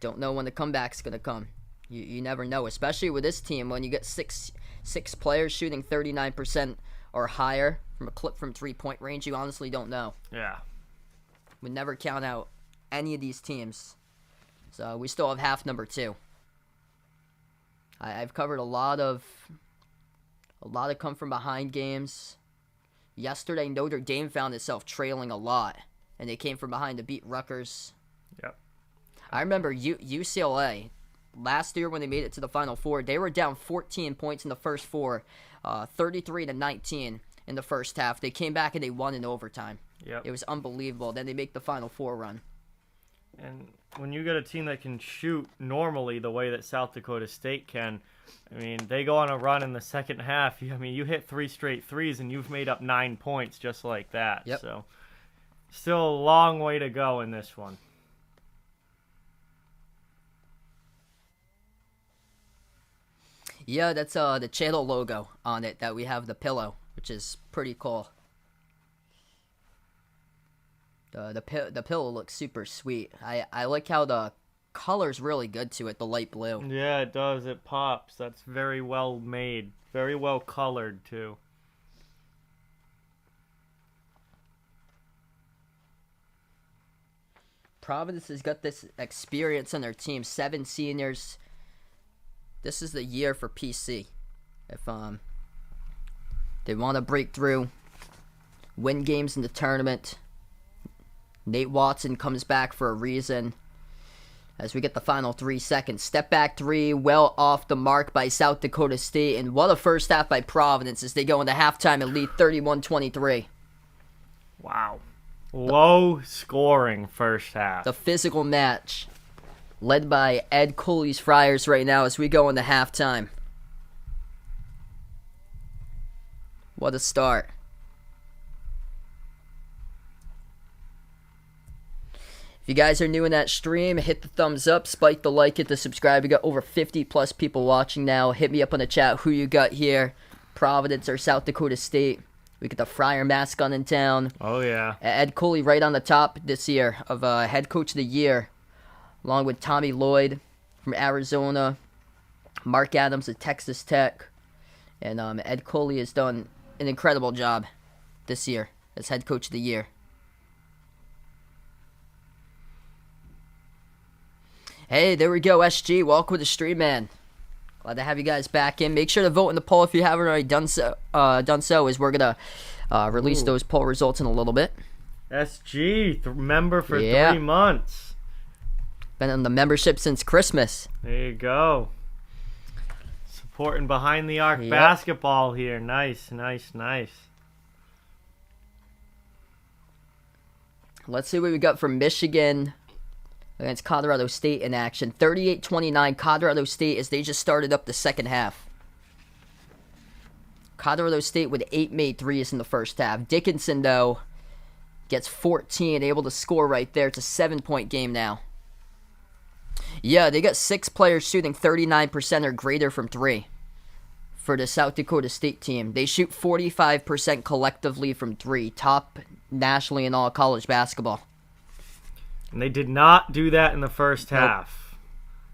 Don't know when the comeback's going to come. You never know, especially with this team when you get six players shooting 39% or higher from a clip from 3-point range. You honestly don't know. Yeah. Would never count out any of these teams. So we still have half number 2. I've covered a lot of come from behind games. Yesterday, Notre Dame found itself trailing a lot, and they came from behind to beat Rutgers. Yep. I remember UCLA last year when they made it to the Final Four. They were down 14 points in the first 4, 33-19 in the first half. They came back and they won in overtime. Yep. It was unbelievable. Then they make the Final Four run. And when you get a team that can shoot normally the way that South Dakota State can, I mean, they go on a run in the second half. You hit 3 straight threes and you've made up 9 points just like that. Yep. So still a long way to go in this one. Yeah, that's the channel logo on it that we have the pillow, which is pretty cool. The pillow looks super sweet. I like how the color's really good to it, the light blue. Yeah, it does. It pops. That's very well made. Very well colored, too. Providence has got this experience on their team. 7 seniors. This is the year for PC. If they want to break through, win games in the tournament. Nate Watson comes back for a reason. As we get the final 3 seconds. Step back 3, well off the mark by South Dakota State. And what a first half by Providence as they go into halftime and lead 31-23. Wow. Low scoring first half. The physical match led by Ed Cooley's Friars right now as we go into halftime. What a start. If you guys are new in that stream, hit the thumbs up, spike the like, hit the subscribe. We got over 50 plus people watching now. Hit me up on the chat who you got here, Providence or South Dakota State. We get the Friar mascot in town. Oh, yeah. Ed Cooley right on the top this year of head coach of the year, along with Tommy Lloyd from Arizona, Mark Adams at Texas Tech, and Ed Cooley has done an incredible job this year as head coach of the year. Hey, there we go, SG. Welcome to the stream, man. Glad to have you guys back in. Make sure to vote in the poll if you haven't already done so. As we're gonna release those poll results in a little bit. SG, member for 3 months. Been on the membership since Christmas. There you go. Supporting behind the arc basketball here. Nice. Let's see what we got from Michigan against Colorado State in action. 38-29 Colorado State as they just started up the second half. Colorado State with 8 made threes in the first half. Dickinson, though, gets 14, able to score right there. It's a 7-point game now. Yeah, they got 6 players shooting 39% or greater from 3 for the South Dakota State team. They shoot 45% collectively from 3, top nationally in all college basketball. And they did not do that in the first half,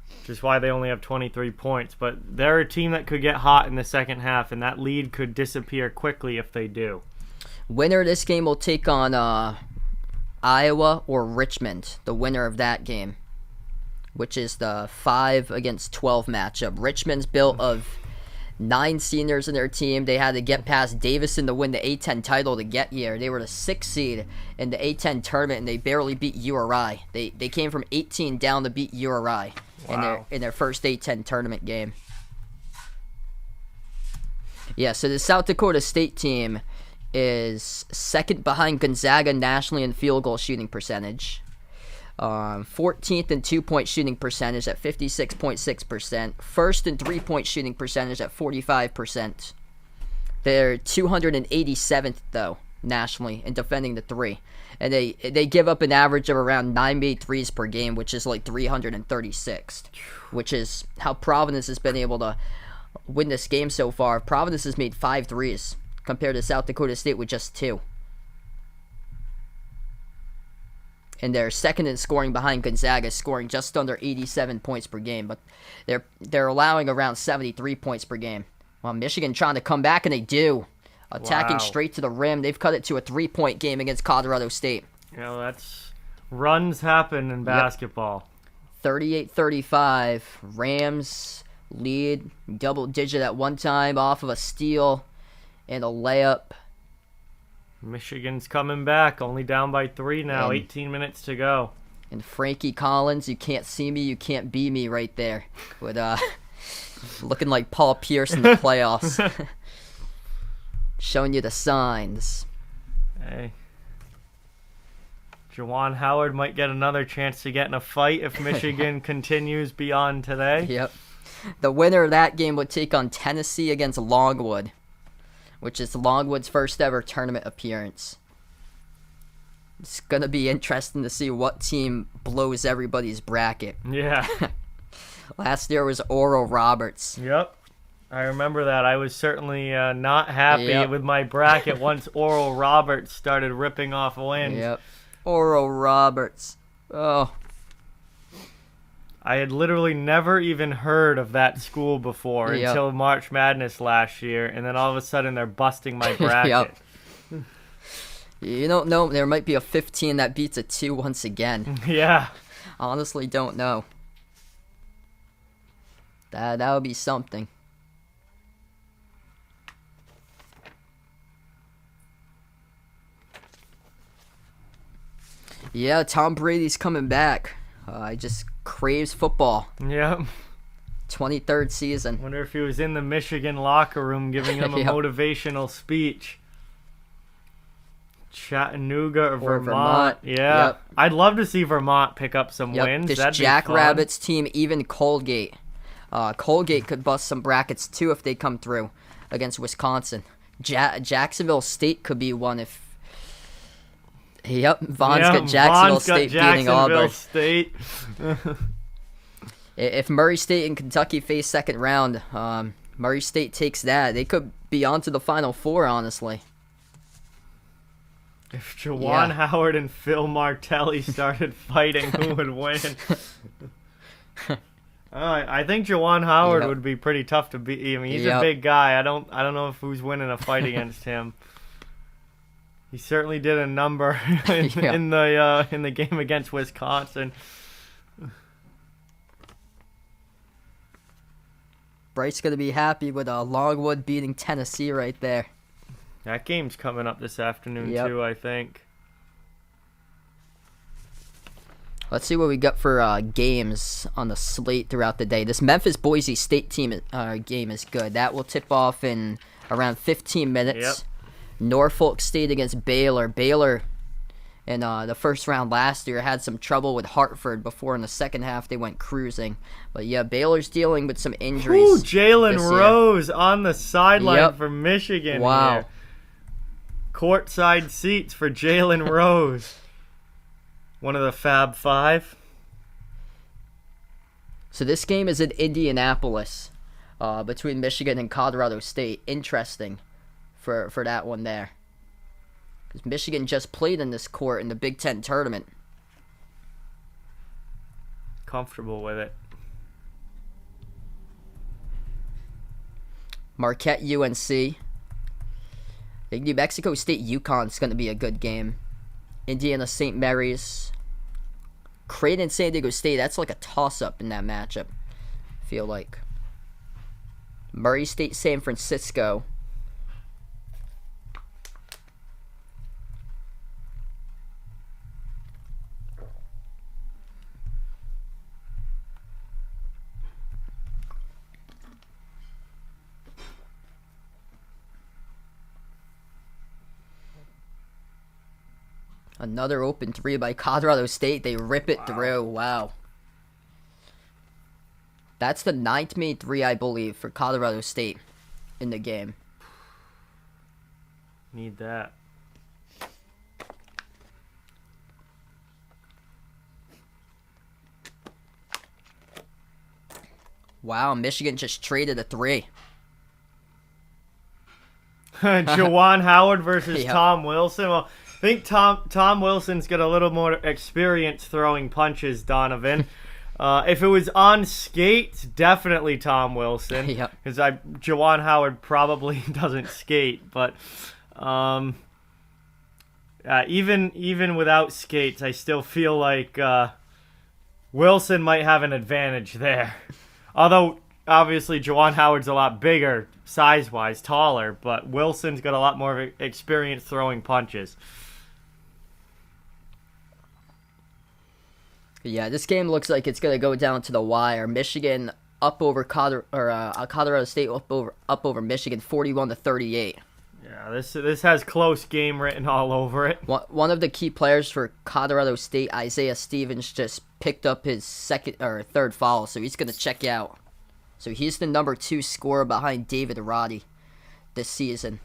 which is why they only have 23 points. But they're a team that could get hot in the second half, and that lead could disappear quickly if they do. Winner of this game will take on Iowa or Richmond, the winner of that game, which is the 5 against 12 matchup. Richmond's built of 9 seniors in their team. They had to get past Davison to win the A-10 title to get here. They were the 6th seed in the A-10 tournament, and they barely beat URI. They came from 18 down to beat URI in their first A-10 tournament game. Yeah, so the South Dakota State team is second behind Gonzaga nationally in field goal shooting percentage. 14th in 2-point shooting percentage at 56.6%. First in 3-point shooting percentage at 45%. They're 287th, though, nationally in defending the 3. And they give up an average of around 9 made threes per game, which is like 336th, which is how Providence has been able to win this game so far. Providence has made 5 threes compared to South Dakota State with just 2. And they're second in scoring behind Gonzaga, scoring just under 87 points per game. But they're allowing around 73 points per game. Well, Michigan trying to come back, and they do. Attacking straight to the rim. They've cut it to a 3-point game against Colorado State. That's runs happen in basketball. 38-35. Rams lead double digit at one time off of a steal and a layup. Michigan's coming back, only down by 3 now, 18 minutes to go. And Frankie Collins, you can't see me, you can't be me right there. With looking like Paul Pierce in the playoffs. Showing you the signs. Hey. Juwan Howard might get another chance to get in a fight if Michigan continues beyond today. Yep. The winner of that game would take on Tennessee against Longwood, which is Longwood's first ever tournament appearance. It's going to be interesting to see what team blows everybody's bracket. Yeah. Last year was Oral Roberts. Yep. I remember that. I was certainly not happy with my bracket once Oral Roberts started ripping off wins. Yep. Oral Roberts. Oh. I had literally never even heard of that school before until March Madness last year, and then all of a sudden they're busting my bracket. You don't know. There might be a 15 that beats a 2 once again. Yeah. Honestly, don't know. That would be something. Yeah, Tom Brady's coming back. He just craves football. Yep. 23rd season. Wonder if he was in the Michigan locker room giving them a motivational speech. Chattanooga or Vermont. Yeah. Yep. I'd love to see Vermont pick up some wins. This Jackrabbits team, even Colgate. Colgate could bust some brackets too if they come through against Wisconsin. Jacksonville State could be one if... Vaughn's got Jacksonville State beating Auburn. State. If Murray State and Kentucky face second round, Murray State takes that. They could be on to the Final Four, honestly. If Juwan Howard and Phil Martelli started fighting, who would win? I think Juwan Howard would be pretty tough to beat. I mean, he's a big guy. I don't know if who's winning a fight against him. He certainly did a number in the game against Wisconsin. Bryce gonna be happy with Longwood beating Tennessee right there. That game's coming up this afternoon too, I think. Let's see what we got for games on the slate throughout the day. This Memphis-Boise State team game is good. That will tip off in around 15 minutes. Yep. Norfolk State against Baylor. Baylor in the first round last year had some trouble with Hartford before in the second half they went cruising. But yeah, Baylor's dealing with some injuries. Jalen Rose on the sideline for Michigan. Wow. Here. Courtside seats for Jalen Rose. One of the Fab Five. So this game is in Indianapolis between Michigan and Colorado State. Interesting for that one there. Because Michigan just played in this court in the Big Ten tournament. Comfortable with it. Marquette UNC. I think New Mexico State UConn is going to be a good game. Indiana St. Mary's. Creighton San Diego State. That's like a toss-up in that matchup, I feel like. Murray State San Francisco. Another open three by Colorado State. They rip it through. Wow. That's the 9th made three, I believe, for Colorado State in the game. Need that. Wow, Michigan just traded a three. Juwan Howard versus Tom Wilson. Well, think Tom Wilson's got a little more experience throwing punches, Donovan. If it was on skates, definitely Tom Wilson. Yep. Because Juwan Howard probably doesn't skate, but even without skates, I still feel like Wilson might have an advantage there. Although obviously Juwan Howard's a lot bigger size-wise, taller, but Wilson's got a lot more experience throwing punches. Yeah, this game looks like it's gonna go down to the wire. Michigan up over Colorado State up over Michigan, 41-38. Yeah, this has close game written all over it. One of the key players for Colorado State, Isaiah Stevens, just picked up his third foul, so he's gonna check out. So he's the number 2 scorer behind David Roddy this season.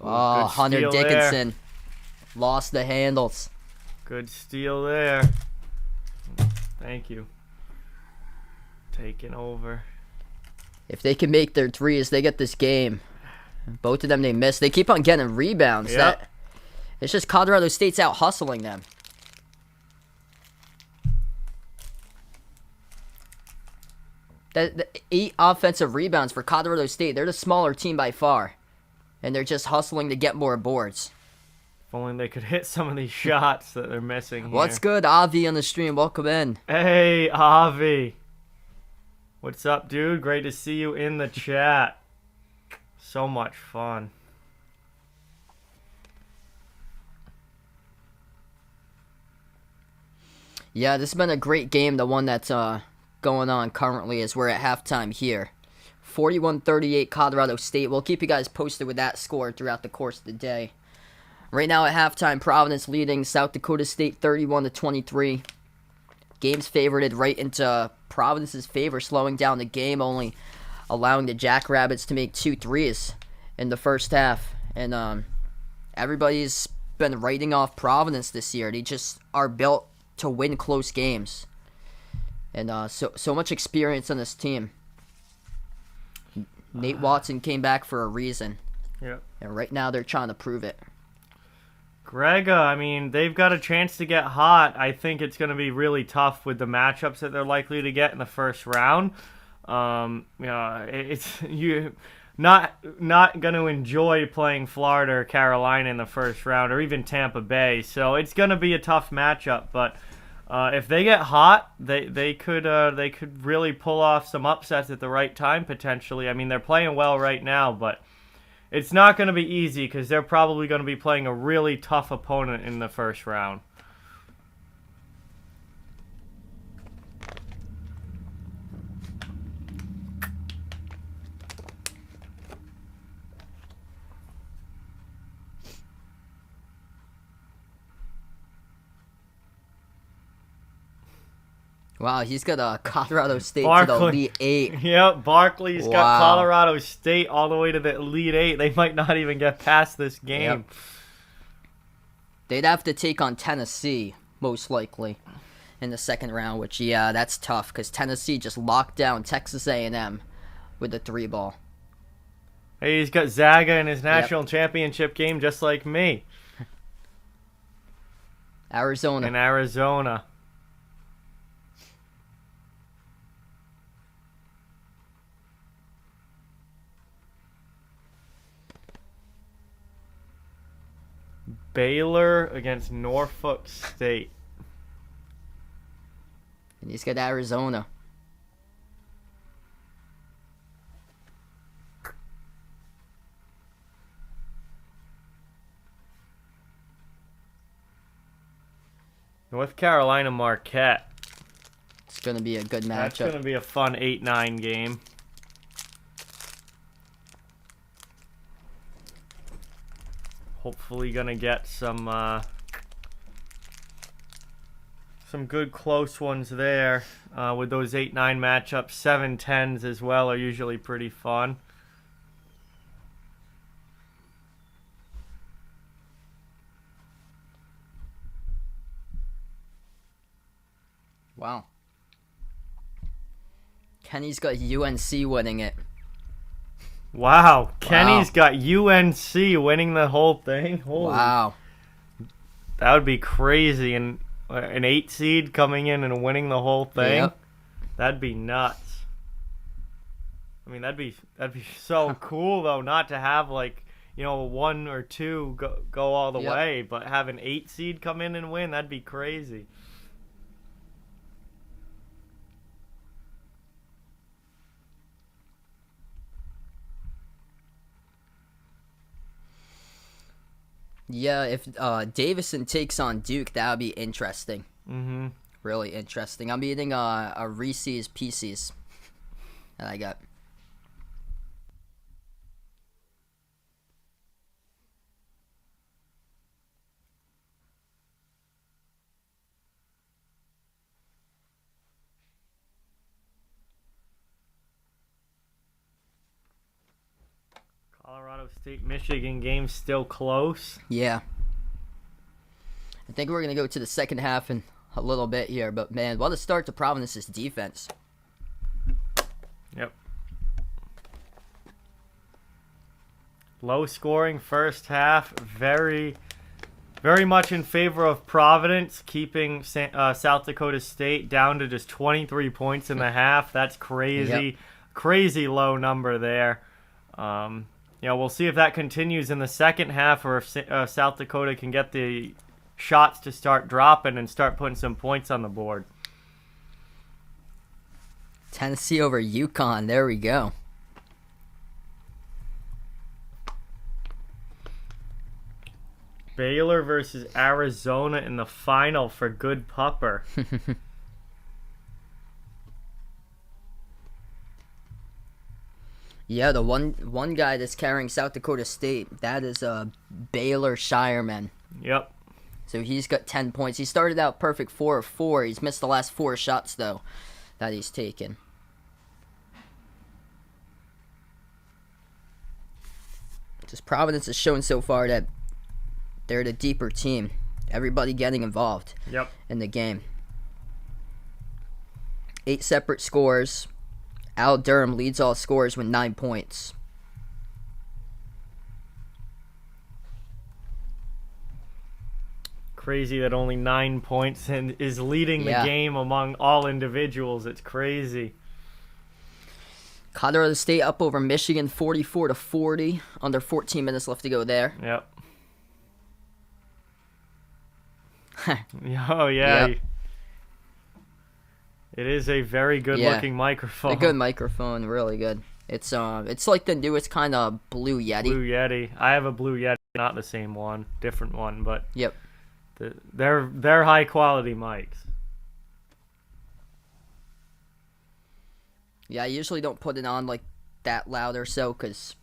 Oh, Hunter Dickinson lost the handles. Good steal there. Thank you. Taking over. If they can make their threes, they get this game. Both of them they miss. They keep on getting rebounds. Yep. It's just Colorado State's out hustling them. The 8 offensive rebounds for Colorado State. They're the smaller team by far. And they're just hustling to get more boards. If only they could hit some of these shots that they're missing here. What's good, Avi on the stream? Welcome in. Hey, Avi. What's up, dude? Great to see you in the chat. So much fun. Yeah, this has been a great game. The one that's going on currently is we're at halftime here. 41-38 Colorado State. We'll keep you guys posted with that score throughout the course of the day. Right now at halftime, Providence leading South Dakota State 31-23. Game's favorited right into Providence's favor, slowing down the game, only allowing the Jackrabbits to make 2 threes in the first half. And everybody's been writing off Providence this year. They just are built to win close games. And so much experience on this team. Nate Watson came back for a reason. Yep. And right now they're trying to prove it. Greg, I mean, they've got a chance to get hot. I think it's going to be really tough with the matchups that they're likely to get in the first round. You're not going to enjoy playing Florida or Carolina in the first round, or even Tampa Bay. So it's going to be a tough matchup. But if they get hot, they could really pull off some upsets at the right time potentially. I mean, they're playing well right now, but it's not going to be easy because they're probably going to be playing a really tough opponent in the first round. Wow, he's got Colorado State to the Elite 8. Yep, Barkley's got Colorado State all the way to the Elite 8. They might not even get past this game. Yep. They'd have to take on Tennessee, most likely, in the second round, which, yeah, that's tough, because Tennessee just locked down Texas A&M with the 3-ball. Hey, he's got Zaga in his national championship game just like me. Arizona. In Arizona. Baylor against Norfolk State. And he's got Arizona. North Carolina Marquette. It's going to be a good matchup. That's going to be a fun 8-9 game. Hopefully gonna get some good close ones there with those 8-9 matchups. 7-10s as well are usually pretty fun. Wow. Kenny's got UNC winning it. Wow. Kenny's got UNC winning the whole thing. Holy. Wow. That would be crazy. And an 8 seed coming in and winning the whole thing. Yep. That'd be nuts. I mean, that'd be so cool though, not to have like, you know, 1 or 2 go all the way, but have an 8 seed come in and win. That'd be crazy. Yeah, if Davison takes on Duke, that would be interesting. Mm-hmm. Really interesting. I'm eating a Reese's Pieces that I got. Colorado State-Michigan game still close. Yeah. I think we're going to go to the second half in a little bit here, but man, what a start to Providence's defense. Yep. Low scoring first half, very much in favor of Providence, keeping South Dakota State down to just 23 points in the half. That's crazy. Yep. Crazy low number there. You know, we'll see if that continues in the second half, or if South Dakota can get the shots to start dropping and start putting some points on the board. Tennessee over UConn. There we go. Baylor versus Arizona in the final for good pupper. Yeah, the one guy that's carrying South Dakota State, that is Baylor Shireman. Yep. So he's got 10 points. He started out perfect 4 of 4. He's missed the last 4 shots, though, that he's taken. Just Providence has shown so far that they're the deeper team. Everybody getting involved in the game. 8 separate scores. Al Durham leads all scorers with 9 points. Crazy that only 9 points and is leading the game among all individuals. It's crazy. Colorado State up over Michigan 44-40. Under 14 minutes left to go there. Yep. Oh, yeah. Yep. It is a very good-looking microphone. A good microphone, really good. It's like the newest kind of Blue Yeti. Blue Yeti. I have a Blue Yeti, not the same one, different one, but they're high-quality mics. Yeah, I usually don't put it on like that loud or so, because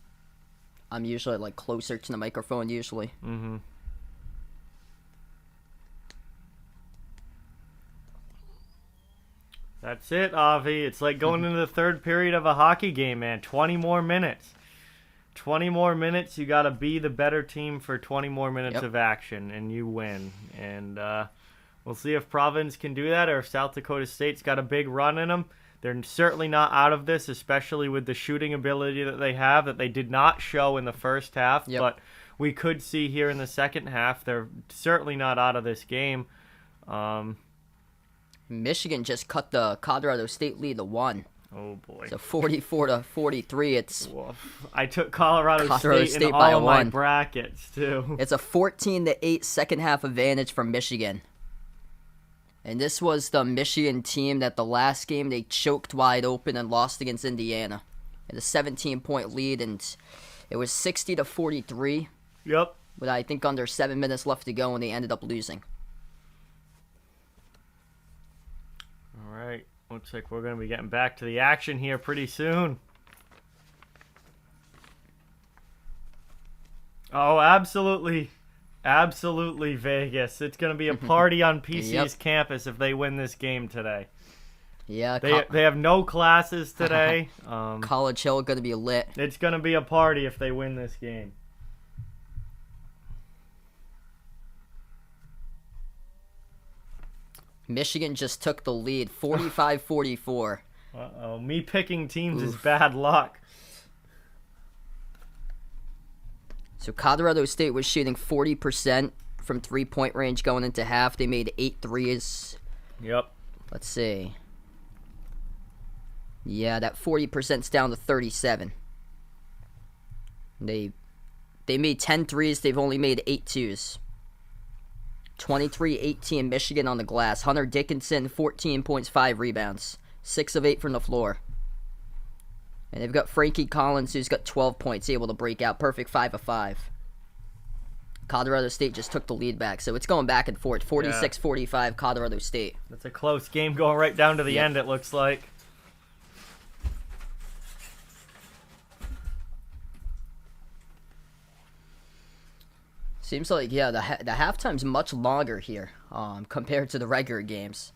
I'm usually like closer to the microphone usually. Mm-hmm. That's it, Avi. It's like going into the third period of a hockey game, man. 20 more minutes. 20 more minutes. You got to be the better team for 20 more minutes of action, and you win. And we'll see if Providence can do that, or if South Dakota State's got a big run in them. They're certainly not out of this, especially with the shooting ability that they have, that they did not show in the first half. But we could see here in the second half. They're certainly not out of this game. Michigan just cut the Colorado State lead to 1. Oh boy! So 44-43. It's I took Colorado State in by all of my brackets too. It's a 14-8 second half advantage for Michigan. And this was the Michigan team that the last game they choked wide open and lost against Indiana. Had a 17-point lead, and it was 60-43. Yep. With I think under 7 minutes left to go, and they ended up losing. All right. Looks like we're going to be getting back to the action here pretty soon. Oh, absolutely. Absolutely, Vegas. It's going to be a party on PC's campus if they win this game today. Yeah. They have no classes today. College Hill going to be lit. It's going to be a party if they win this game. Michigan just took the lead, 45-44. Uh-oh. Me picking teams is bad luck. So Colorado State was shooting 40% from three-point range going into half. They made 8 threes. Yep. Let's see. Yeah, that 40%'s down to 37. They made 10 threes. They've only made 8 twos. 23-18 Michigan on the glass. Hunter Dickinson, 14 points, 5 rebounds. 6 of 8 from the floor. And they've got Frankie Collins, who's got 12 points, able to break out. Perfect 5 of 5. Colorado State just took the lead back, so it's going back and forth. 46-45 Colorado State. That's a close game going right down to the end, it looks like. Seems like, yeah, the halftime's much longer here compared to the regular games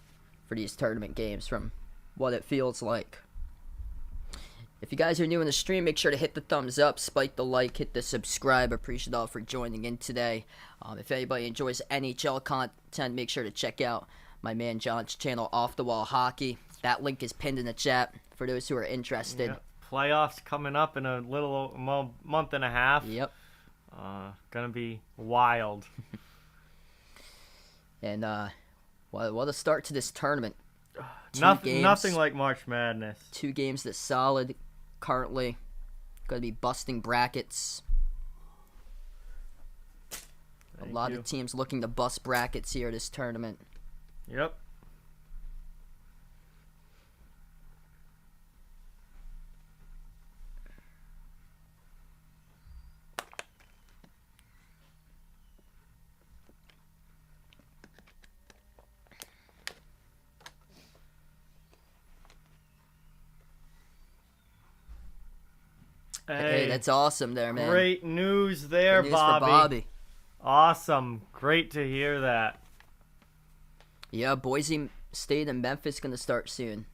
for these tournament games from what it feels like. If you guys are new in the stream, make sure to hit the thumbs up, spike the like, hit the subscribe. Appreciate all for joining in today. If anybody enjoys NHL content, make sure to check out my man John's channel, Off the Wall Hockey. That link is pinned in the chat for those who are interested. Yep. Playoffs coming up in a little month and a half. Yep. Gonna be wild. And what a start to this tournament. Nothing like March Madness. 2 games that's solid currently. Gonna be busting brackets. A lot of teams looking to bust brackets here this tournament. Yep. Hey, that's awesome there, man. Great news there, Good news for Bobby. Awesome. Great to hear that. Yeah, Boise State and Memphis going to start soon.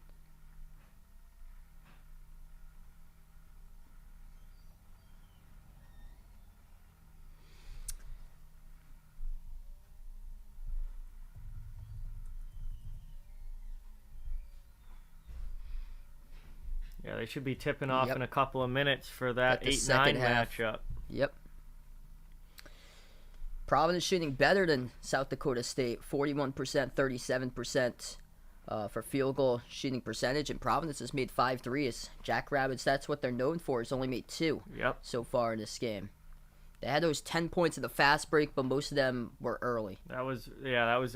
Yeah, they should be tipping off in a couple of minutes for that 8-9 matchup. Yep. Providence shooting better than South Dakota State. 41%, 37% for field goal shooting percentage. And Providence has made 5 threes. Jackrabbits, that's what they're known for, has only made 2 so far in this game. They had those 10 points in the fast break, but most of them were early. That was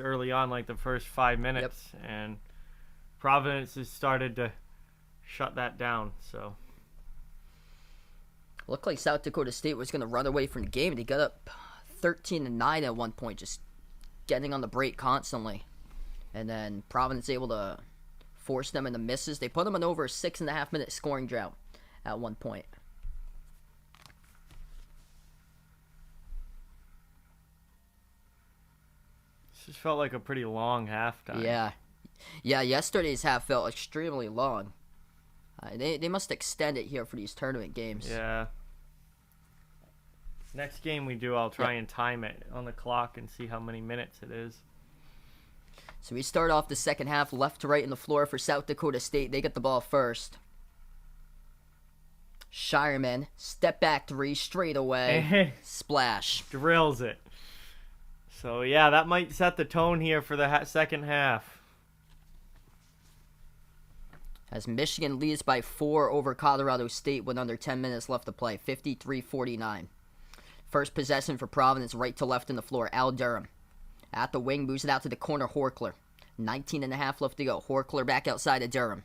early on, like the first 5 minutes. Yep. And Providence has started to shut that down. So looked like South Dakota State was going to run away from the game. They got up 13-9 at one point, just getting on the break constantly, and then Providence able to force them into misses. They put them in over a 6.5 minute scoring drought at one point. This just felt like a pretty long halftime. Yeah, yesterday's half felt extremely long. They must extend it here for these tournament games. Yeah. Next game we do, I'll try and time it on the clock and see how many minutes it is. So we start off the second half left to right in the floor for South Dakota State. They get the ball first. Shireman, step back 3, straight away. Splash. Drills it. So, yeah, that might set the tone here for the second half. As Michigan leads by 4 over Colorado State with under 10 minutes left to play, 53-49. First possession for Providence, right to left in the floor. Al Durham at the wing, moves it out to the corner. Horkler, 19.5 left to go. Horkler back outside of Durham.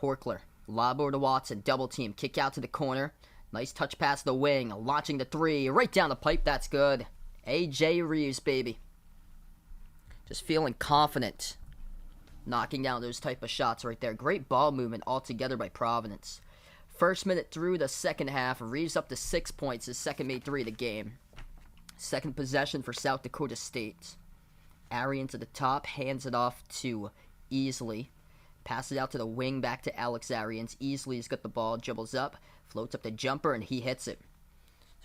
Horkler, lob over to Watson, double team, kick out to the corner. Nice touch pass to the wing, launching the 3, right down the pipe. That's good. A.J. Reeves, baby. Just feeling confident. Knocking down those type of shots right there. Great ball movement altogether by Providence. First minute through the second half. Reeves up to 6 points. His second made 3 of the game. Second possession for South Dakota State. Arian to the top. Hands it off to Easley. Passes it out to the wing. Back to Alex Arians. Easley's got the ball. Dribbles up. Floats up the jumper. And he hits it.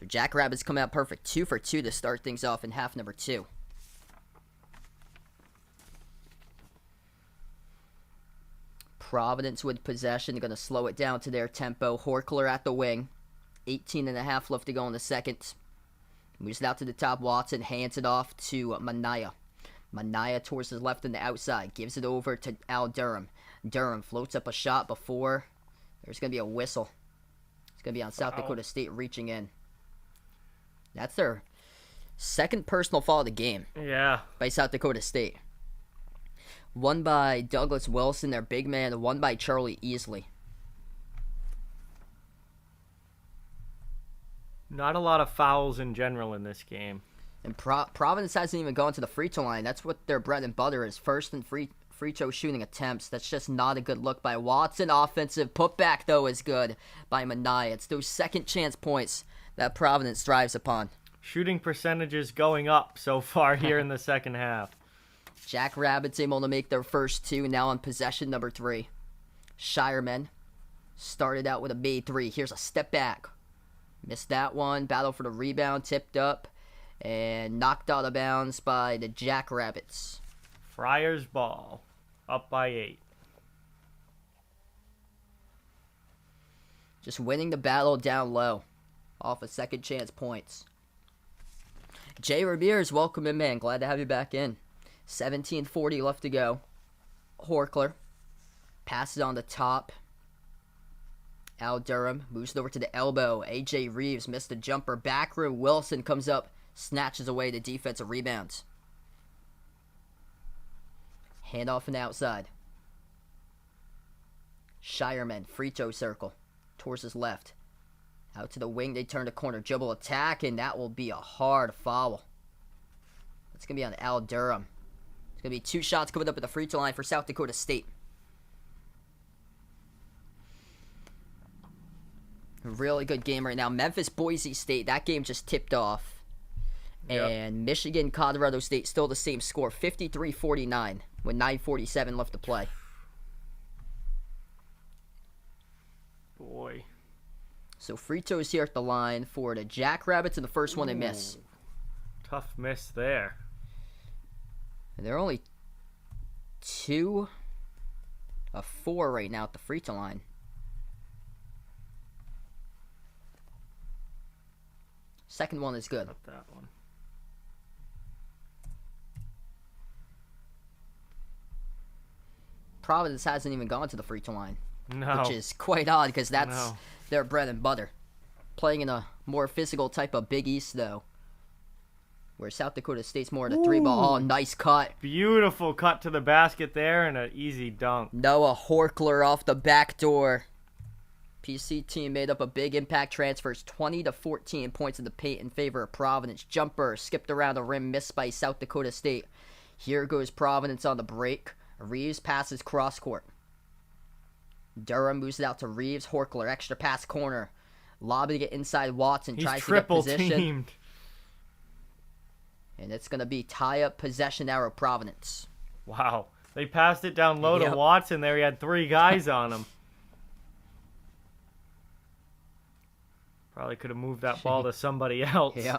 So Jackrabbits come out perfect. 2 for 2 to start things off in half number 2. Providence with possession. They're going to slow it down to their tempo. Horkler at the wing. 18.5 left to go in the second. Moves it out to the top. Watson hands it off to Mania. Mania towards his left and the outside. Gives it over to Al Durham. Durham floats up a shot before there's going to be a whistle. It's going to be on South Dakota State reaching in. That's their second personal foul of the game. Yeah. By South Dakota State. One by Douglas Wilson, their big man, and one by Charlie Easley. Not a lot of fouls in general in this game. And Providence hasn't even gone to the free throw line. That's what their bread and butter is. First and free throw shooting attempts. That's just not a good look by Watson. Offensive putback, though, is good by Mania. It's those second chance points that Providence thrives upon. Shooting percentages going up so far here in the second half. Jackrabbits able to make their first two, now on possession number 3. Shiremen started out with a made 3. Here's a step back. Missed that one. Battle for the rebound. Tipped up. And knocked out of bounds by the Jackrabbits. Friars ball. Up by 8. Just winning the battle down low. Off of second chance points. Jay Ramirez, welcome in, man. Glad to have you back in. 17:40 left to go. Horkler passes on the top. Al Durham moves it over to the elbow. A.J. Reeves missed the jumper. Back room. Wilson comes up, snatches away the defensive rebounds. Handoff and outside. Shireman, free throw circle. Towards his left. Out to the wing, they turn the corner. Dribble attack, and that will be a hard foul. It's going to be on Al Durham. It's going to be 2 shots coming up at the free throw line for South Dakota State. A really good game right now. Memphis-Boise State, that game just tipped off. Yep. And Michigan-Colorado State, still the same score, 53-49, with 9:47 left to play. Boy. So free throws here at the line for the Jackrabbits, and the first one they miss. Tough miss there. And they're only 2 of 4 right now at the free throw line. Second one is good. Not that one. Providence hasn't even gone to the free throw line. No. Which is quite odd because that's their bread and butter. Playing in a more physical type of Big East, though. Where South Dakota State's more of a 3-ball. Oh, nice cut. Beautiful cut to the basket there and an easy dunk. Noah Horkler off the back door. PC team made up a big impact transfers. 20-14 points in the paint in favor of Providence. Jumper skipped around the rim, missed by South Dakota State. Here goes Providence on the break. Reeves passes cross court. Durham moves it out to Reeves. Horkler, extra pass corner. Lobbing it inside Watson. He's tries triple to get position. teamed. And it's going to be tie-up possession arrow Providence. Wow. They passed it down low to Watson there. He had 3 guys on him. Probably could have moved that ball to somebody else. Yeah.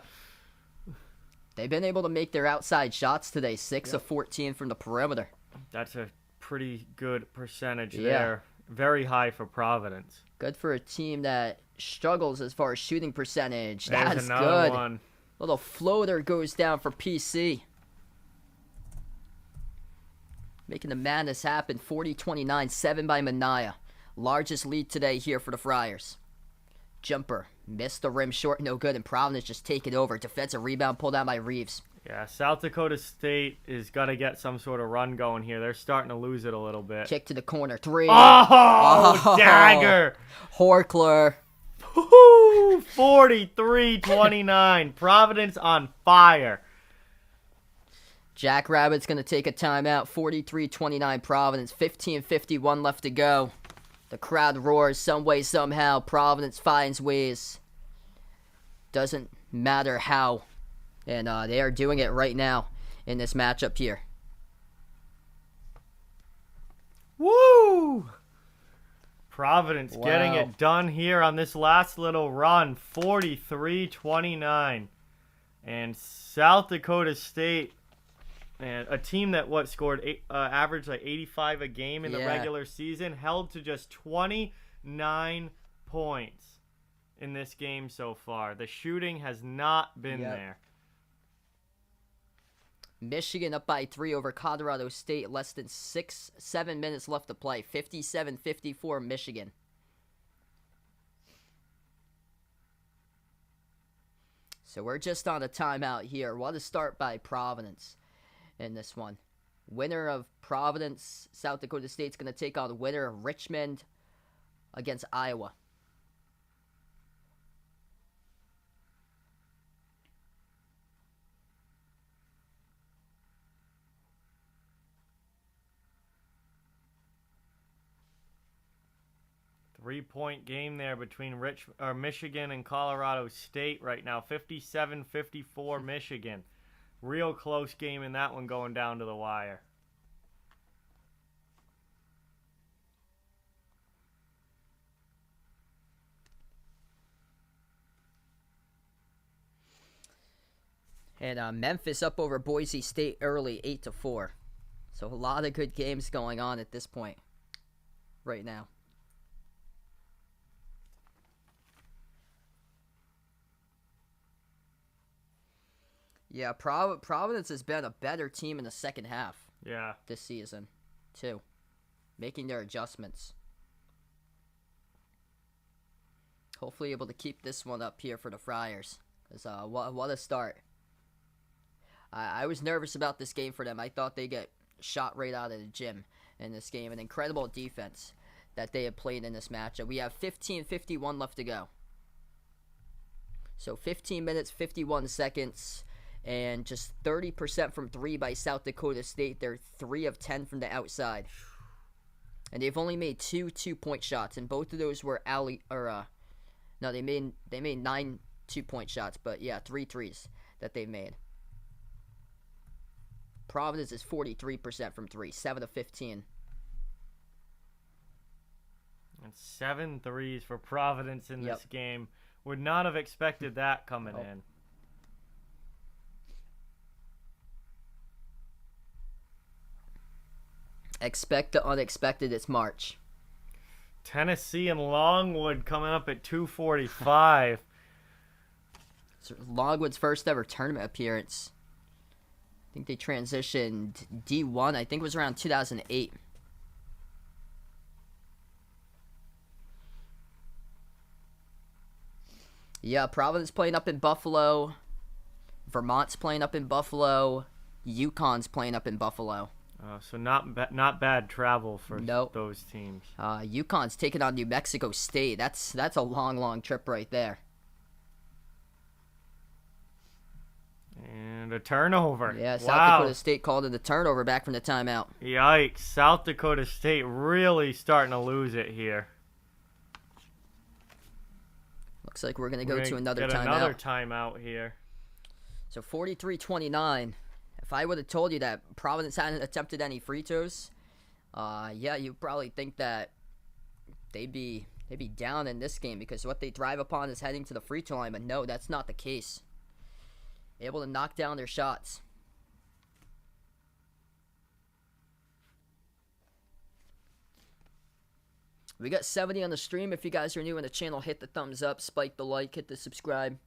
They've been able to make their outside shots today. 6 of 14 from the perimeter. That's a pretty good percentage there. Very high for Providence. Good for a team that struggles as far as shooting percentage. There's That's another good. one. Little floater goes down for PC. Making the madness happen. 40-29, 7 by Mania. Largest lead today here for the Friars. Jumper. Missed the rim short, no good, and Providence just take it over. Defensive rebound pulled out by Reeves. Yeah, South Dakota State is got to get some sort of run going here. They're starting to lose it a little bit. Kick to the corner. 3. Oh, dagger. Horkler. 43-29. Providence on fire. Jackrabbits going to take a timeout. 43-29 Providence. 15:51 left to go. The crowd roars some way, somehow. Providence finds ways. Doesn't matter how. And they are doing it right now in this matchup here. Woo! Providence getting it done here on this last little run. 43-29. And South Dakota State, and a team that scored averaged like 85 a game in the regular season, held to just 29 points. in this game so far. The shooting has not been there. Michigan up by 3 over Colorado State. Less than 7 minutes left to play. 57-54 Michigan. So we're just on a timeout here. What a start by Providence in this one. Winner of Providence, South Dakota State's going to take on the winner of Richmond against Iowa. Three-point game there between Michigan and Colorado State right now. 57-54 Michigan. Real close game in that one going down to the wire. And Memphis up over Boise State early, 8-4. So a lot of good games going on at this point right now. Yeah, Providence has been a better team in the second half. Yeah. This season, too. Making their adjustments. Hopefully able to keep this one up here for the Friars. Because what a start. I was nervous about this game for them. I thought they'd get shot right out of the gym in this game. An incredible defense that they have played in this matchup. We have 15:51 left to go. So 15 minutes, 51 seconds. And just 30% from 3 by South Dakota State. They're 3 of 10 from the outside. And they've only made 2 2-point shots. And both of those were they made 9 2-point shots. But yeah, 3 threes that they've made. Providence is 43% from 3. 7 of 15. And 7 threes for Providence in this game. Would not have expected that coming in. Expect the unexpected. It's March. Tennessee and Longwood coming up at 2:45. So Longwood's first ever tournament appearance. I think they transitioned D1. I think it was around 2008. Yeah, Providence playing up in Buffalo. Vermont's playing up in Buffalo. UConn's playing up in Buffalo. So not bad travel for those teams. UConn's taking on New Mexico State. That's a long trip right there. And a turnover. Yeah, South Dakota State called in a turnover back from the timeout. Yikes. South Dakota State really starting to lose it here. Looks like we're going to go to another timeout. Another timeout here. So 43-29. If I would have told you that Providence hadn't attempted any free throws, you'd probably think that they'd be down in this game because what they thrive upon is heading to the free throw line. But no, that's not the case. Able to knock down their shots. We got 70 on the stream. If you guys are new on the channel, hit the thumbs up, spike the like, hit the subscribe,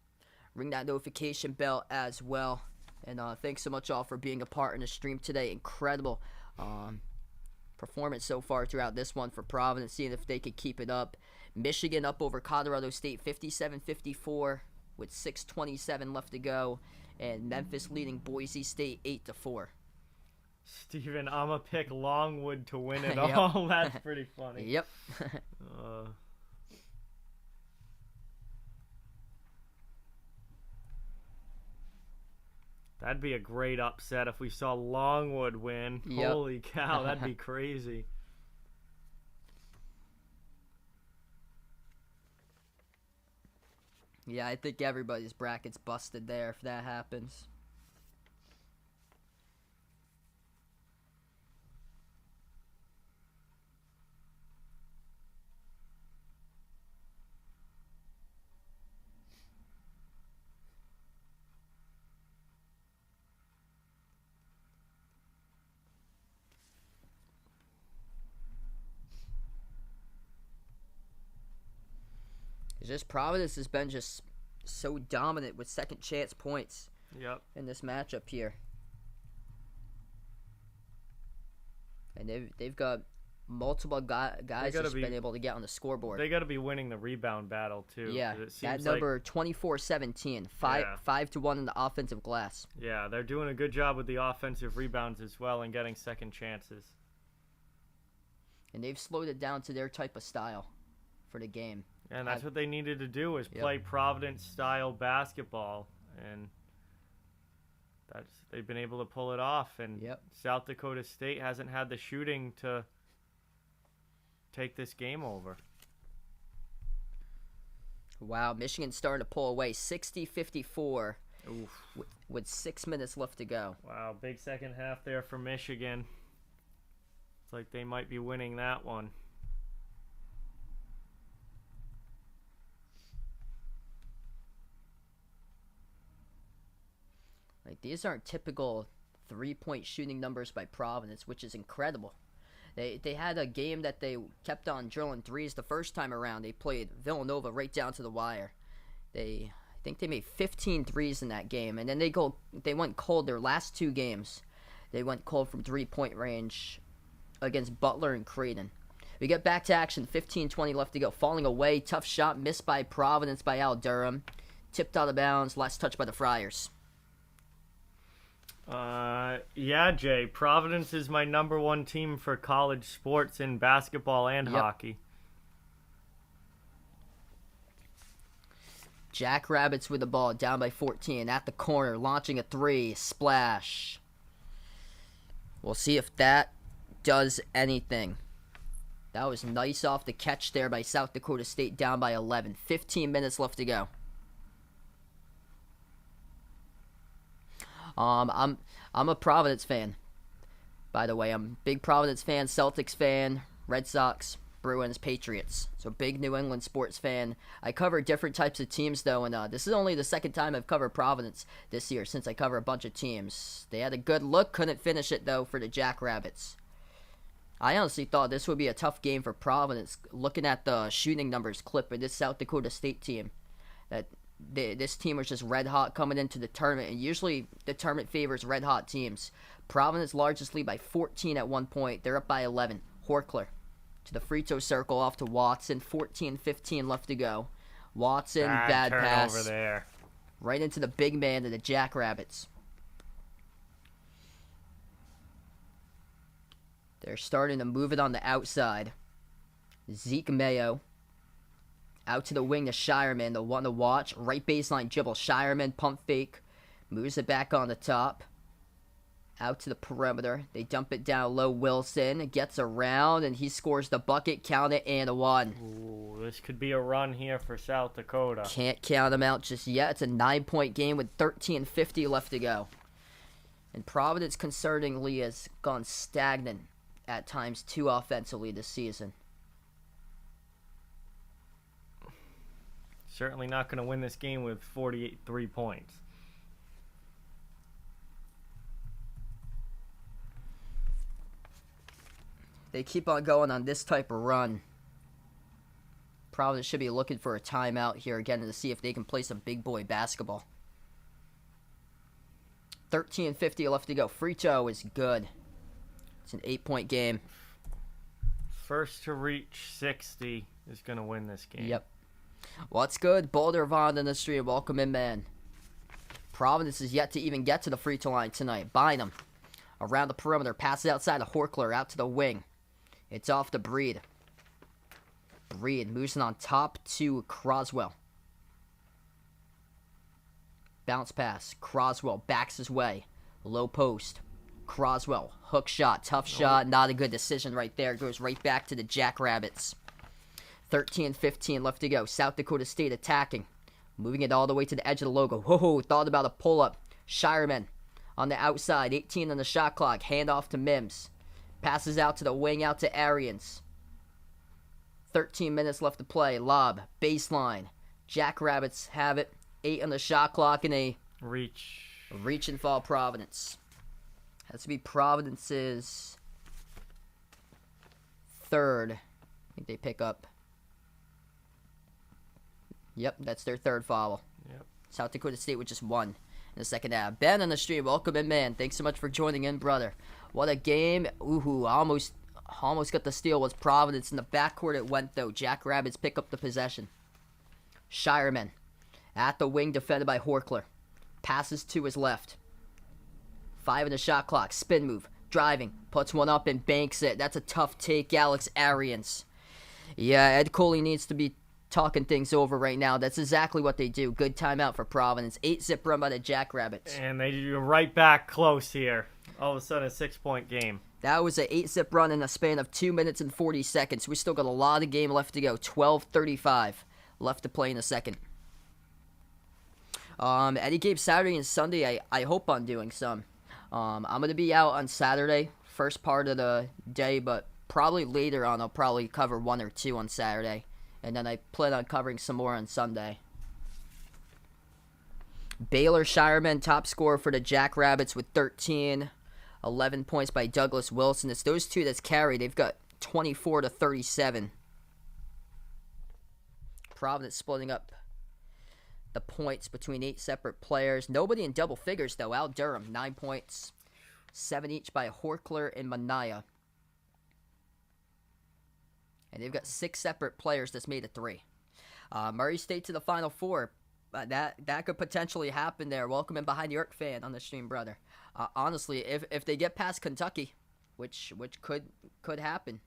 ring that notification bell as well. And thanks so much all for being a part in the stream today. Incredible performance so far throughout this one for Providence, seeing if they could keep it up. Michigan up over Colorado State 57-54 with 6:27 left to go. And Memphis leading Boise State 8-4. Steven, I'm going to pick Longwood to win it all. That's pretty funny. Yep. That'd be a great upset if we saw Longwood win. Yep. Holy cow, that'd be crazy. Yeah, I think everybody's bracket's busted there if that happens. It's just Providence has been just so dominant with second chance points in this matchup here. And they've got multiple guys who've been able to get on the scoreboard. They got to be winning the rebound battle, too. Yeah, that number 24-17, 5-1 in the offensive glass. Yeah, they're doing a good job with the offensive rebounds as well and getting second chances. And they've slowed it down to their type of style for the game. And that's what they needed to do, is play Providence-style basketball. And they've been able to pull it off. And South Dakota State hasn't had the shooting to take this game over. Wow, Michigan's starting to pull away 60-54 with 6 minutes left to go. Wow, big second half there for Michigan. It's like they might be winning that one. Like, these aren't typical three-point shooting numbers by Providence, which is incredible. They had a game that they kept on drilling threes the first time around. They played Villanova right down to the wire. I think they made 15 threes in that game, and then they went cold their last 2 games. They went cold from three-point range against Butler and Creighton. We get back to action, 15-20 left to go. Falling away, tough shot missed by Providence by Al Durham. Tipped out of bounds, last touch by the Friars. Yeah, Jay. Providence is my number 1 team for college sports in basketball and hockey. Jackrabbits with the ball, down by 14, at the corner, launching a 3, splash. We'll see if that does anything. That was nice off the catch there by South Dakota State, down by 11. 15 minutes left to go. I'm a Providence fan, by the way. I'm a big Providence fan, Celtics fan, Red Sox, Bruins, Patriots. So big New England sports fan. I cover different types of teams, though, and this is only the second time I've covered Providence this year since I cover a bunch of teams. They had a good look, couldn't finish it, though, for the Jackrabbits. I honestly thought this would be a tough game for Providence, looking at the shooting numbers clip of this South Dakota State team. This team was just red hot coming into the tournament, and usually the tournament favors red hot teams. Providence largest lead by 14 at one point. They're up by 11. Horkler to the free throw circle, off to Watson. 14-15 left to go. Watson, bad pass over there, right into the big man of the Jackrabbits. They're starting to move it on the outside. Zeke Mayo out to the wing to Shireman, the one to watch. Right baseline dribble. Shireman, pump fake. Moves it back on the top. Out to the perimeter. They dump it down low. Wilson gets around, and he scores the bucket. Count it, and a 1. Ooh, this could be a run here for South Dakota. Can't count them out just yet. It's a 9-point game with 13:50 left to go. And Providence, concerningly, has gone stagnant at times, too, offensively this season. Certainly not going to win this game with 43 points. They keep on going on this type of run. Providence should be looking for a timeout here again to see if they can play some big boy basketball. 13:50 left to go. Free throw is good. It's an 8-point game. First to reach 60 is going to win this game. Yep. What's good? Boulder Vaughn in the street. Welcome in, man. Providence is yet to even get to the free throw line tonight. Bynum around the perimeter. Passes outside of Horkler. Out to the wing. It's off to Breed. Breed moves it on top to Croswell. Bounce pass. Croswell backs his way. Low post. Croswell. Hook shot. Tough shot. Not a good decision right there. Goes right back to the Jackrabbits. 13:15 left to go. South Dakota State attacking. Moving it all the way to the edge of the logo. Whoa, thought about a pull-up. Shireman on the outside. 18 on the shot clock. Hand off to Mims. Passes out to the wing, out to Arians. 13 minutes left to play. Lob. Baseline. Jackrabbits have it. 8 on the shot clock and a reach and fall Providence. Has to be Providence's third. I think they pick up Yep, that's their third foul. Yep. South Dakota State with just one in the second half. Ben on the stream, welcome in, man. Thanks so much for joining in, brother. What a game. Ooh, almost got the steal. Was Providence in the backcourt it went, though. Jackrabbits pick up the possession. Shireman at the wing, defended by Horkler. Passes to his left. 5 in the shot clock. Spin move. Driving. Puts one up and banks it. That's a tough take. Alex Arians. Yeah, Ed Coley needs to be talking things over right now. That's exactly what they do. Good timeout for Providence. 8-zip run by the Jackrabbits. And they do right back close here. All of a sudden, a 6-point game. That was an 8-zip run in a span of 2 minutes and 40 seconds. We still got a lot of game left to go. 12:35 left to play in the second. Eddie Gabe Saturday and Sunday, I hope on doing some. I'm going to be out on Saturday, first part of the day, but probably later on I'll probably cover 1 or 2 on Saturday. And then I plan on covering some more on Sunday. Baylor Shireman, top scorer for the Jackrabbits with 13. 11 points by Douglas Wilson. It's those two that's carried. They've got 24-37. Providence splitting up the points between 8 separate players. Nobody in double figures, though. Al Durham, 9 points. 7 each by Horkler and Manaya. And they've got 6 separate players that's made a 3. Murray State to the Final Four. That could potentially happen there. Welcome in behind the arc fan on the stream, brother. Honestly, if they get past Kentucky, which could happen,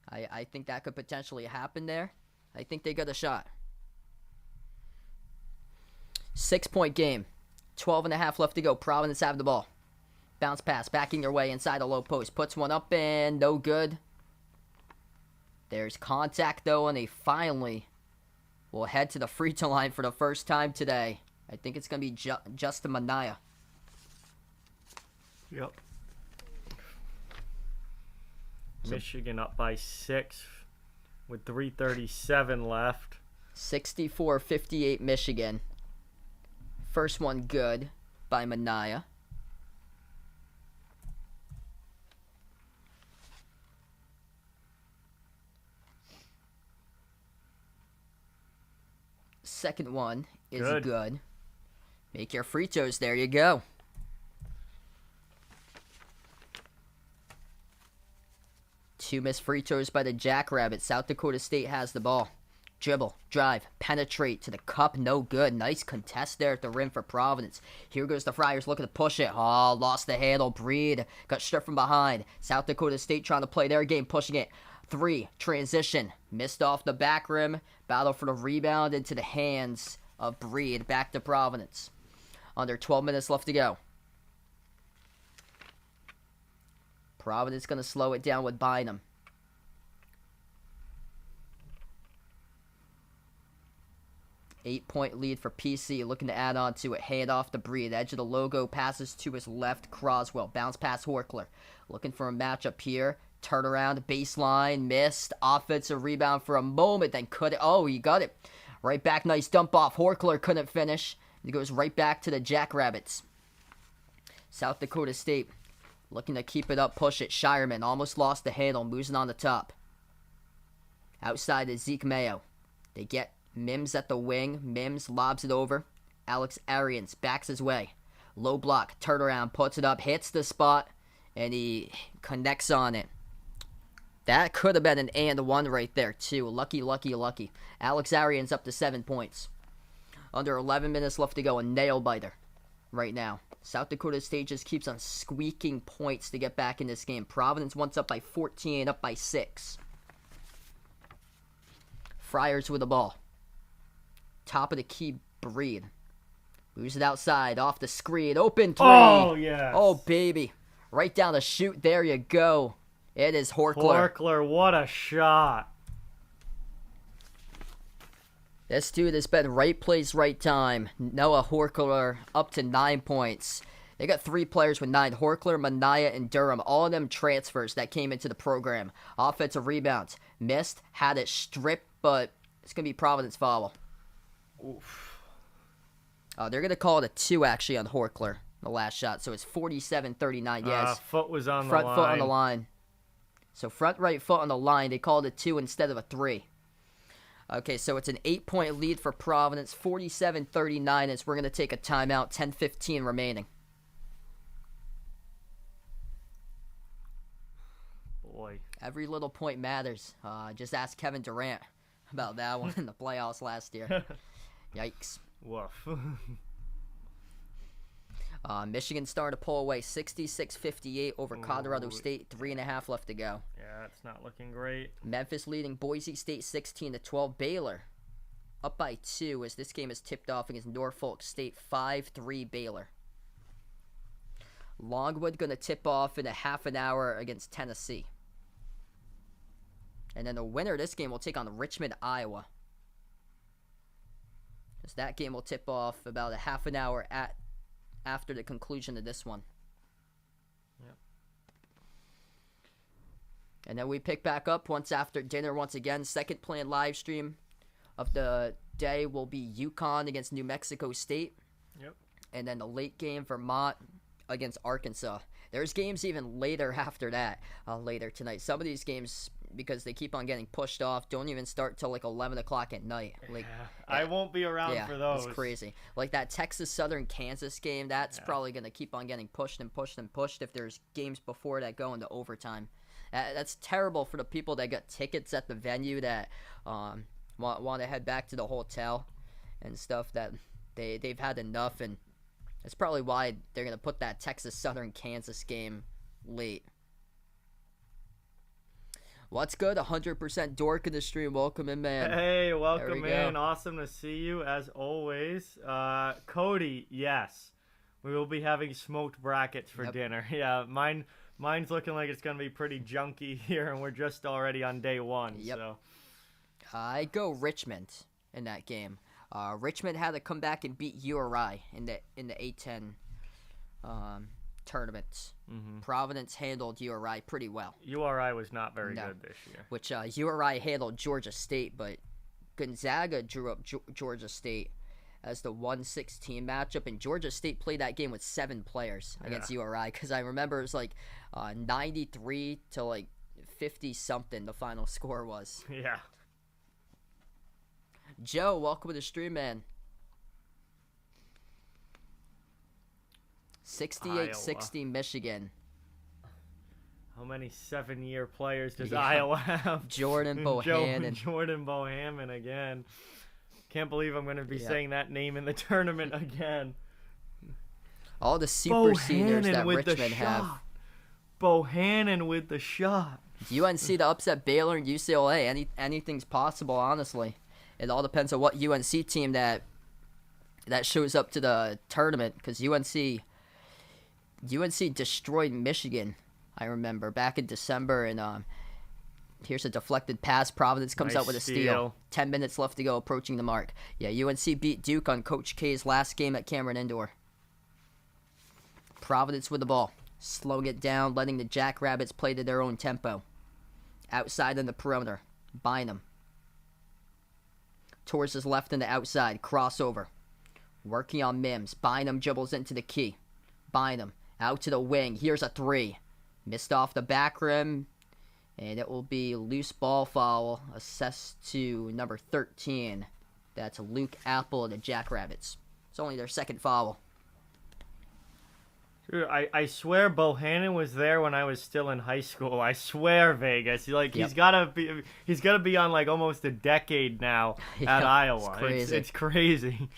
I think that could potentially happen there. I think they got a shot. 6-point game. 12.5 left to go. Providence have the ball. Bounce pass, backing their way inside the low post. Puts one up and no good. There's contact, though, and they finally will head to the free throw line for the first time today. I think it's going to be Justin Manaya. Yep. Michigan up by 6 with 3:37 left. 64-58 Michigan. First one good by Manaya. Second one is good. Make your free throws. There you go. Two missed free throws by the Jackrabbits. South Dakota State has the ball. Dribble, drive, penetrate to the cup. No good. Nice contest there at the rim for Providence. Here goes the Friars looking to push it. Oh, lost the handle. Breed got stripped from behind. South Dakota State trying to play their game, pushing it. 3, transition. Missed off the back rim. Battle for the rebound into the hands of Breed. Back to Providence. Under 12 minutes left to go. Providence going to slow it down with Bynum. Eight-point lead for PC. Looking to add on to it. Hand off to Breed. Edge of the logo. Passes to his left. Croswell. Bounce pass Horkler. Looking for a matchup here. Turnaround, baseline, missed. Offensive rebound for a moment, then he got it. Right back, nice dump off. Horkler couldn't finish. He goes right back to the Jackrabbits. South Dakota State looking to keep it up, push it. Shireman almost lost the handle, moves it on the top. Outside is Zeke Mayo. They get Mims at the wing. Mims lobs it over. Alex Arians backs his way. Low block, turnaround, puts it up, hits the spot, and he connects on it. That could have been an and one right there, too. Lucky. Alex Arians up to 7 points. Under 11 minutes left to go. A nail-biter right now. South Dakota State just keeps on squeaking points to get back in this game. Providence once up by 14, up by 6. Friars with the ball. Top of the key, Breed. Moves it outside, off the screen. Open 3. Oh, yes. Oh, baby. Right down the chute. There you go. It is Horkler. Horkler, what a shot. This dude has been right place, right time. Noah Horkler up to 9 points. They got 3 players with 9. Horkler, Manaya, and Durham. All of them transfers that came into the program. Offensive rebounds. Missed. Had it stripped, but it's going to be Providence foul. Oof. They're going to call it a 2, actually, on Horkler. The last shot. So it's 47-39. Yes. Foot was on the line. Front foot on the line. So front right foot on the line. They called it 2 instead of a 3. Okay, so it's an 8-point lead for Providence, 47-39, as we're going to take a timeout, 10:15 remaining. Boy. Every little point matters. Just ask Kevin Durant about that one in the playoffs last year. Yikes. Woof. Michigan started to pull away 66-58 over Colorado State. 3.5 left to go. Yeah, it's not looking great. Memphis leading Boise State 16-12. Baylor up by 2 as this game is tipped off against Norfolk State. 5-3 Baylor. Longwood going to tip off in a half an hour against Tennessee. And then the winner of this game will take on Richmond, Iowa. As that game will tip off about a half an hour after the conclusion of this one. Yep. And then we pick back up once after dinner once again. Second planned live stream of the day will be UConn against New Mexico State. Yep. And then the late game, Vermont against Arkansas. There's games even later after that, later tonight. Some of these games, because they keep on getting pushed off, don't even start till like 11 o'clock at night. Like, I won't be around for those. It's crazy. Like that Texas Southern Kansas game, that's probably going to keep on getting pushed and pushed and pushed if there's games before that go into overtime. That's terrible for the people that got tickets at the venue that want to head back to the hotel and stuff, that they've had enough, and that's probably why they're going to put that Texas Southern Kansas game late. What's good? 100% Dork in the stream. Welcome in, man. Hey, welcome in. Awesome to see you, as always. Cody, yes. We will be having smoked brackets for dinner. Yeah, mine's looking like it's going to be pretty junky here, and we're just already on day 1. Yep. So. I go Richmond in that game. Richmond had to come back and beat URI in the A10 tournament. Mm-hmm. Providence handled URI pretty well. URI was not very good this year. Which URI handled Georgia State, but Gonzaga drew up Georgia State as the 1-16 matchup, and Georgia State played that game with 7 players against URI, because I remember it was like 93 to like 50 something the final score was. Yeah. Joe, welcome to the stream, man. 68-60 Michigan. How many 7-year players does Iowa have? Jordan Bohannon. Jordan Bohannon again. Can't believe I'm going to be saying that name in the tournament again. All the super seniors that Richmond have. Bohannon with the shot. UNC to upset Baylor and UCLA. Anything's possible, honestly. It all depends on what UNC team that shows up to the tournament, because UNC destroyed Michigan, I remember, back in December, and here's a deflected pass. Providence comes out with a steal. 10 minutes left to go, approaching the mark. Yeah, UNC beat Duke on Coach K's last game at Cameron Indoor. Providence with the ball, slowing it down, letting the Jackrabbits play to their own tempo. Outside on the perimeter, Bynum. Towards his left and the outside, crossover. Working on Mims. Bynum dribbles into the key. Bynum out to the wing. Here's a 3. Missed off the back rim. And it will be loose ball foul assessed to number 13. That's Luke Apple of the Jackrabbits. It's only their second foul. Dude, I swear Bohannon was there when I was still in high school. I swear, Vegas. He's gotta be on like almost a decade now at Iowa. It's crazy. It's crazy.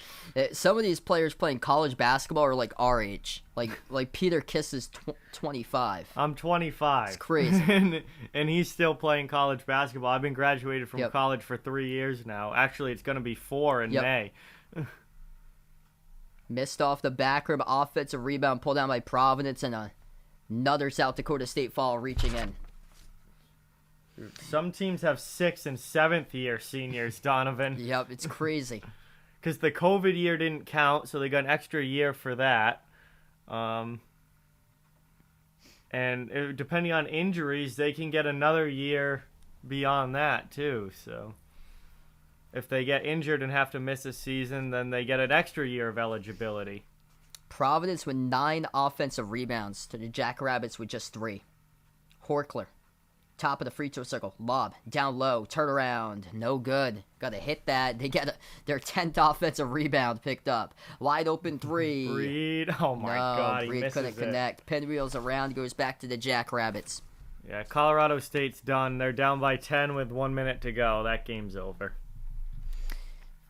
Some of these players playing college basketball are like our age. Like Peter Kiss is 25. I'm 25. It's crazy. and he's still playing college basketball. I've been graduated from college for 3 years now. Actually, it's gonna be 4 in May. Missed off the back rim, offensive rebound pulled down by Providence, and another South Dakota State foul reaching in. Some teams have 6th and 7th year seniors, Donovan. Yep, it's crazy. Because the COVID year didn't count, so they got an extra year for that. And depending on injuries, they can get another year beyond that too. So if they get injured and have to miss a season, then they get an extra year of eligibility. Providence with 9 offensive rebounds to the Jackrabbits with just 3. Horkler top of the free throw circle. Lob. Down low. Turn around. No good. Got to hit that. They get their 10th offensive rebound picked up. Wide open three. Breed. Oh, my God. He Breed misses couldn't connect. Pinwheels around. Goes back to the Jackrabbits. Yeah, Colorado State's done. They're down by 10 with 1 minute to go. That game's over.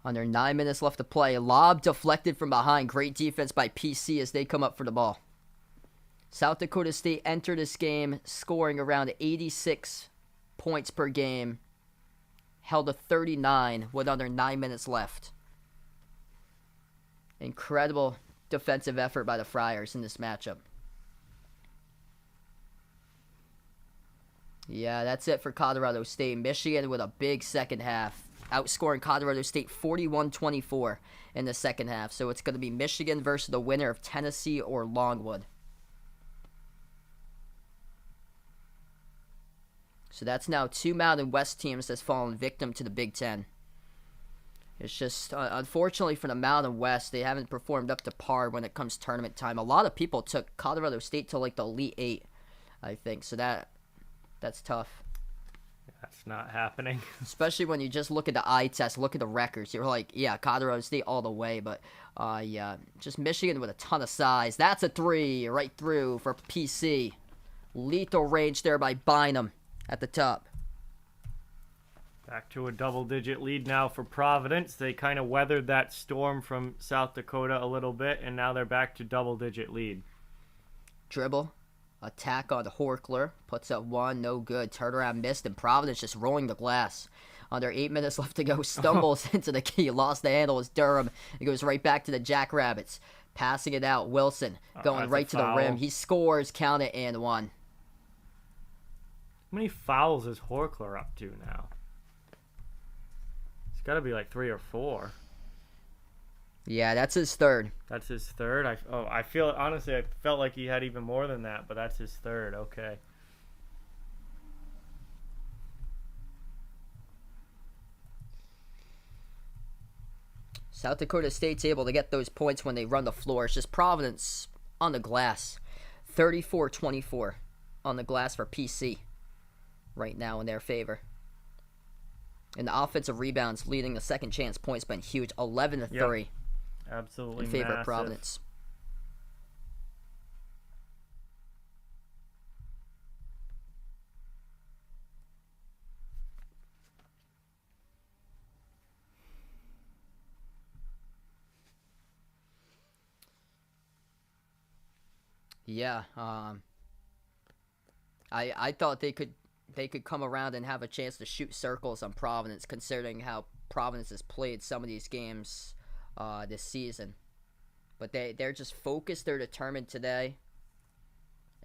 Under 9 minutes left to play. Lob deflected from behind. Great defense by PC as they come up for the ball. South Dakota State entered this game scoring around 86 points per game. Held to 39 with under 9 minutes left. Incredible defensive effort by the Friars in this matchup. Yeah, that's it for Colorado State. Michigan with a big second half. Outscoring Colorado State 41-24 in the second half. So it's going to be Michigan versus the winner of Tennessee or Longwood. So that's now 2 Mountain West teams that's fallen victim to the Big Ten. It's just, unfortunately for the Mountain West, they haven't performed up to par when it comes tournament time. A lot of people took Colorado State to like the Elite Eight, I think. So that's tough. That's not happening. Especially when you just look at the eye test, look at the records. You're like, yeah, Colorado State all the way. But, yeah, just Michigan with a ton of size. That's a three right through for PC. Lethal range there by Bynum at the top. Back to a double-digit lead now for Providence. They kind of weathered that storm from South Dakota a little bit, and now they're back to double-digit lead. Dribble. Attack on Horkler. Puts up one. No good. Turnaround missed, and Providence just rolling the glass. Under 8 minutes left to go. Stumbles into the key. Lost the handle as Durham. It goes right back to the Jackrabbits. Passing it out. Wilson going right to the rim. He scores. Count it and one. How many fouls is Horkler up to now? It's got to be like 3 or 4. Yeah, that's his third. That's his third? I feel, honestly, I felt like he had even more than that, but that's his third. Okay. South Dakota State's able to get those points when they run the floor. It's just Providence on the glass. 34-24 on the glass for PC right now in their favor. And the offensive rebounds leading the second chance points been huge. 11-3. Yep. Absolutely in favor massive. of Providence. Yeah, I thought they could come around and have a chance to shoot circles on Providence, considering how Providence has played some of these games this season. But they're just focused. They're determined today.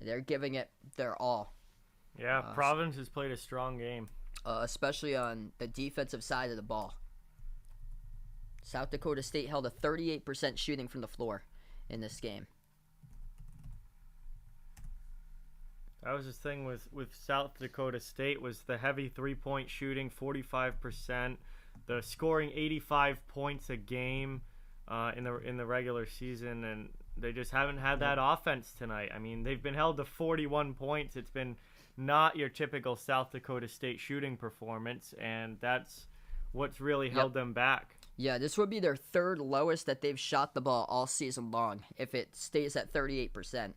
They're giving it their all. Yeah, Providence has played a strong game. Especially on the defensive side of the ball. South Dakota State held a 38% shooting from the floor in this game. That was the thing with South Dakota State, was the heavy three-point shooting, 45%. The scoring 85 points a game in the regular season, and they just haven't had that offense tonight. I mean, they've been held to 41 points. It's been not your typical South Dakota State shooting performance, and that's what's really held them back. Yeah, this would be their third lowest that they've shot the ball all season long if it stays at 38%.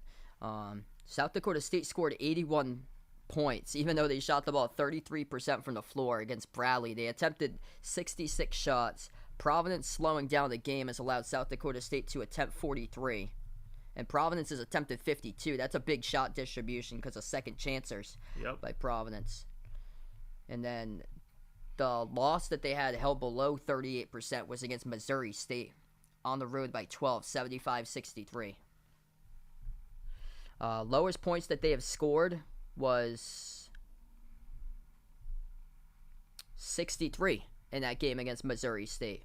South Dakota State scored 81 points, even though they shot the ball 33% from the floor against Bradley. They attempted 66 shots. Providence slowing down the game has allowed South Dakota State to attempt 43. And Providence has attempted 52. That's a big shot distribution because of second chancers by Providence. And then the loss that they had held below 38% was against Missouri State on the road by 12, 75-63. Lowest points that they have scored was 63 in that game against Missouri State.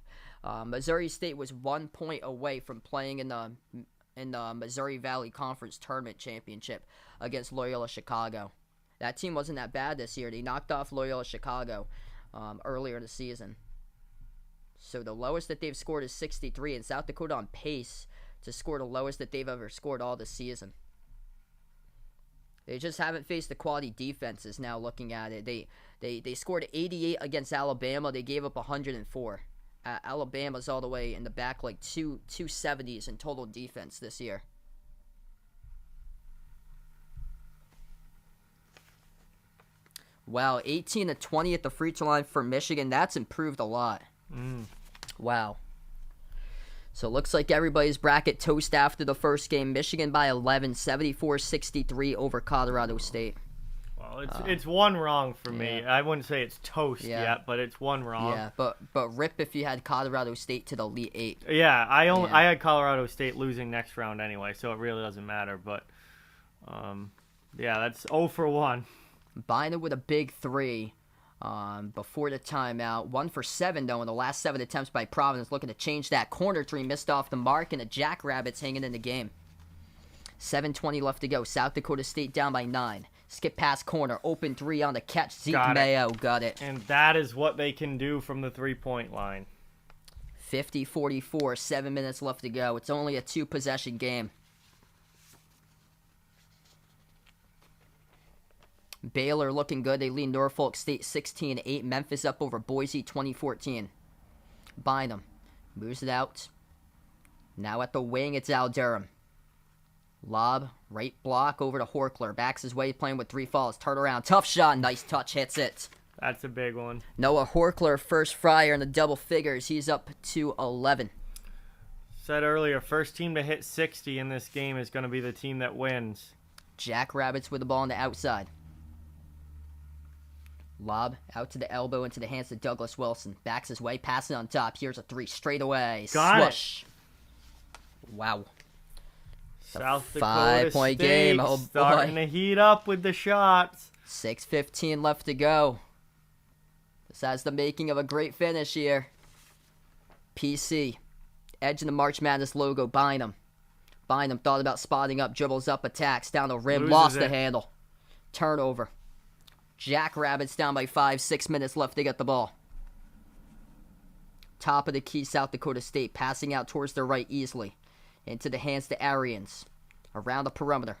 Missouri State was 1 point away from playing in the Missouri Valley Conference Tournament Championship against Loyola Chicago. That team wasn't that bad this year. They knocked off Loyola Chicago earlier in the season. So the lowest that they've scored is 63, and South Dakota on pace to score the lowest that they've ever scored all this season. They just haven't faced the quality defenses now looking at it. They scored 88 against Alabama. They gave up 104. Alabama's all the way in the back, like 270s in total defense this year. Wow, 18 to 20 at the free throw line for Michigan. That's improved a lot. Wow. So it looks like everybody's bracket toast after the first game. Michigan by 11, 74-63 over Colorado State. Well, it's one wrong for me. I wouldn't say it's toast yet, but it's one wrong. Yeah, but rip if you had Colorado State to the Elite Eight. Yeah, I had Colorado State losing next round anyway, so it really doesn't matter. But yeah, that's 0 for 1. Bynum with a big three before the timeout. 1 for 7, though, in the last 7 attempts by Providence. Looking to change that corner three. Missed off the mark, and the Jackrabbits hanging in the game. 7:20 left to go. South Dakota State down by 9. Skip past corner. Open three on the catch. Zeke Mayo got it. And that is what they can do from the three-point line. 50-44. 7 minutes left to go. It's only a 2-possession game. Baylor looking good. They lead Norfolk State 16-8. Memphis up over Boise 2014. Bynum moves it out. Now at the wing, it's Al Durham. Lob, right block over to Horkler. Backs his way, playing with 3 fouls. Turn around, tough shot, nice touch, hits it. That's a big one. Noah Horkler, first Friar in the double figures. He's up to 11. Said earlier, first team to hit 60 in this game is going to be the team that wins. Jackrabbits with the ball on the outside. Lob out to the elbow into the hands of Douglas Wilson. Backs his way, passing on top. Here's a 3 straight away. Swoosh. Wow. South Dakota 5-point game. Oh, boy. Starting to heat up with the shots. 6:15 left to go. This has the making of a great finish here. PC. Edge of the March Madness logo. Bynum. Bynum thought about spotting up. Dribbles up. Attacks. Down the rim. Lost the handle. Turnover. Jackrabbits down by 5. 6 minutes left to get the ball. Top of the key, South Dakota State. Passing out towards the right easily. Into the hands to Arians. Around the perimeter.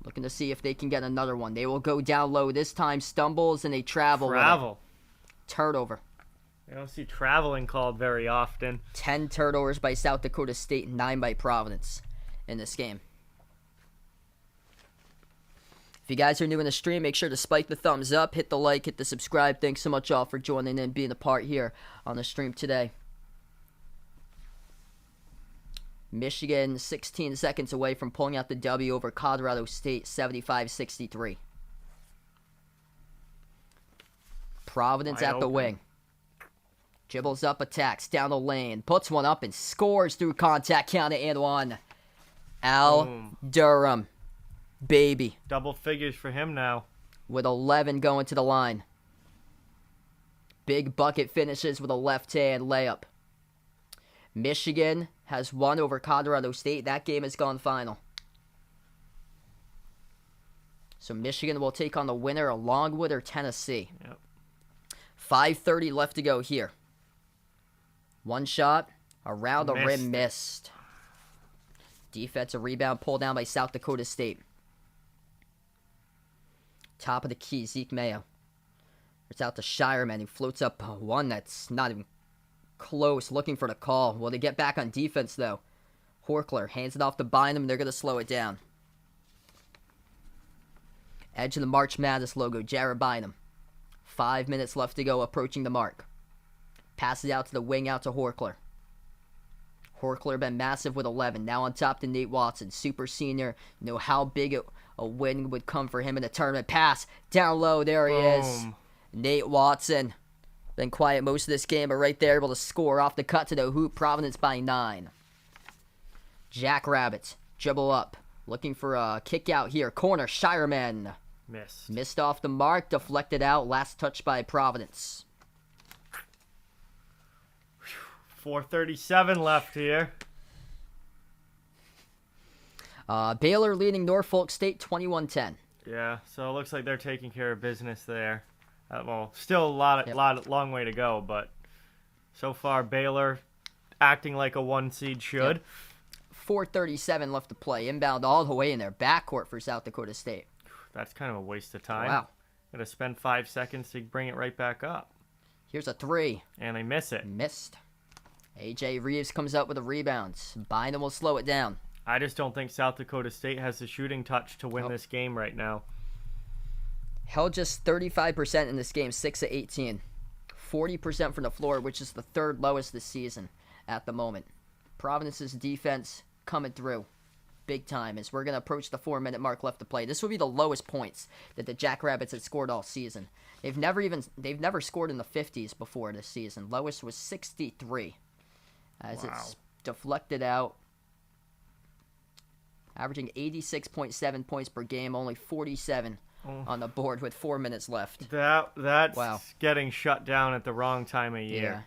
Looking to see if they can get another one. They will go down low. This time stumbles and they travel. Turnover. I don't see traveling called very often. 10 turnovers by South Dakota State, 9 by Providence in this game. If you guys are new in the stream, make sure to spike the thumbs up, hit the like, hit the subscribe. Thanks so much all for joining in, being a part here on the stream today. Michigan 16 seconds away from pulling out the W over Colorado State, 75-63. Providence at the wing. Dribbles up, attacks, down the lane, puts one up and scores through contact, count it and 1. Al Durham. Baby. Double figures for him now. With 11 going to the line. Big bucket finishes with a left-hand layup. Michigan has won over Colorado State. That game has gone final. So Michigan will take on the winner of Longwood or Tennessee. Yep. 5:30 left to go here. One shot. Around the rim, missed. Defensive rebound pulled down by South Dakota State. Top of the key, Zeke Mayo. It's out to Shireman, who floats up one that's not even close, looking for the call. Will they get back on defense, though? Horkler hands it off to Bynum. They're going to slow it down. Edge of the March Madness logo, Jared Bynum. 5 minutes left to go, approaching the mark. Passes out to the wing, out to Horkler. Horkler been massive with 11. Now on top to Nate Watson, super senior. Know how big a win would come for him in the tournament. Pass down low. There he is. Nate Watson. Been quiet most of this game, but right there able to score off the cut to the hoop. Providence by 9. Jackrabbits dribble up. Looking for a kick out here. Corner. Shireman. Missed off the mark. Deflected out. Last touch by Providence. 4:37 left here. Baylor leading Norfolk State 21-10. Yeah, so it looks like they're taking care of business there. Well, still a long way to go, but so far Baylor acting like a 1 seed should. Yep. 4:37 left to play. Inbound all the way in their backcourt for South Dakota State. That's kind of a waste of time. Wow. Got to spend 5 seconds to bring it right back up. Here's a three. And they miss it. Missed. A.J. Reeves comes up with the rebounds. Bynum will slow it down. I just don't think South Dakota State has the shooting touch to win this game right now. Held just 35% in this game, 6 of 18. 40% from the floor, which is the third lowest this season at the moment. Providence's defense coming through big time as we're going to approach the 4-minute mark left to play. This will be the lowest points that the Jackrabbits had scored all season. They've never scored in the 50s before this season. Lowest was 63 as it's deflected out. Averaging 86.7 points per game, only 47 on the board with 4 minutes left. That's getting shut down at the wrong time of year. Yeah.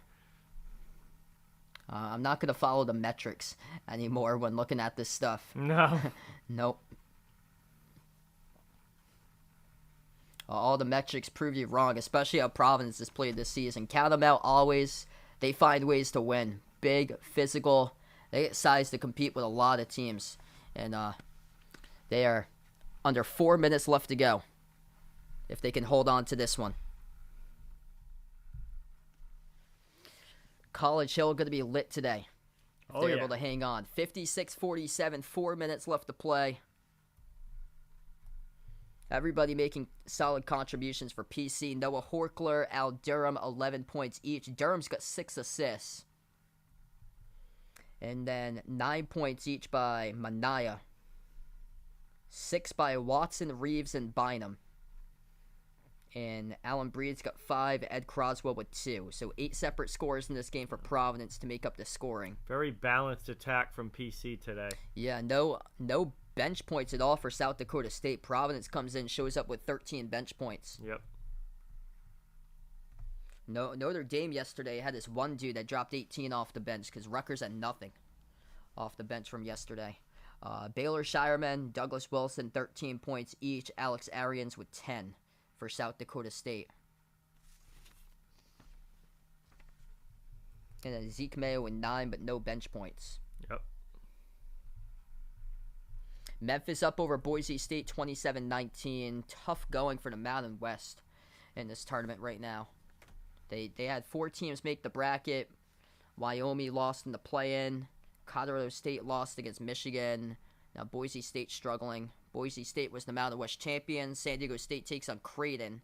I'm not going to follow the metrics anymore when looking at this stuff. No. Nope. All the metrics prove you wrong, especially how Providence has played this season. Count them out always. They find ways to win. Big, physical. They get size to compete with a lot of teams. And they are under 4 minutes left to go if they can hold on to this one. College Hill going to be lit today if they're able to hang on. 56-47, 4 minutes left to play. Everybody making solid contributions for PC. Noah Horkler, Al Durham, 11 points each. Durham's got 6 assists. And then 9 points each by Manaya. 6 by Watson, Reeves, and Bynum. And Alan Breed's got 5, Ed Croswell with 2. So 8 separate scores in this game for Providence to make up the scoring. Very balanced attack from PC today. Yeah, no bench points at all for South Dakota State. Providence comes in, shows up with 13 bench points. Yep. Notre Dame yesterday had this one dude that dropped 18 off the bench because Rutgers had nothing off the bench from yesterday. Baylor Shireman, Douglas Wilson, 13 points each. Alex Arians with 10 for South Dakota State. And then Zeke Mayo with 9, but no bench points. Yep. Memphis up over Boise State, 27-19. Tough going for the Mountain West in this tournament right now. They had 4 teams make the bracket. Wyoming lost in the play-in. Colorado State lost against Michigan. Now Boise State struggling. Boise State was the Mountain West champions. San Diego State takes on Creighton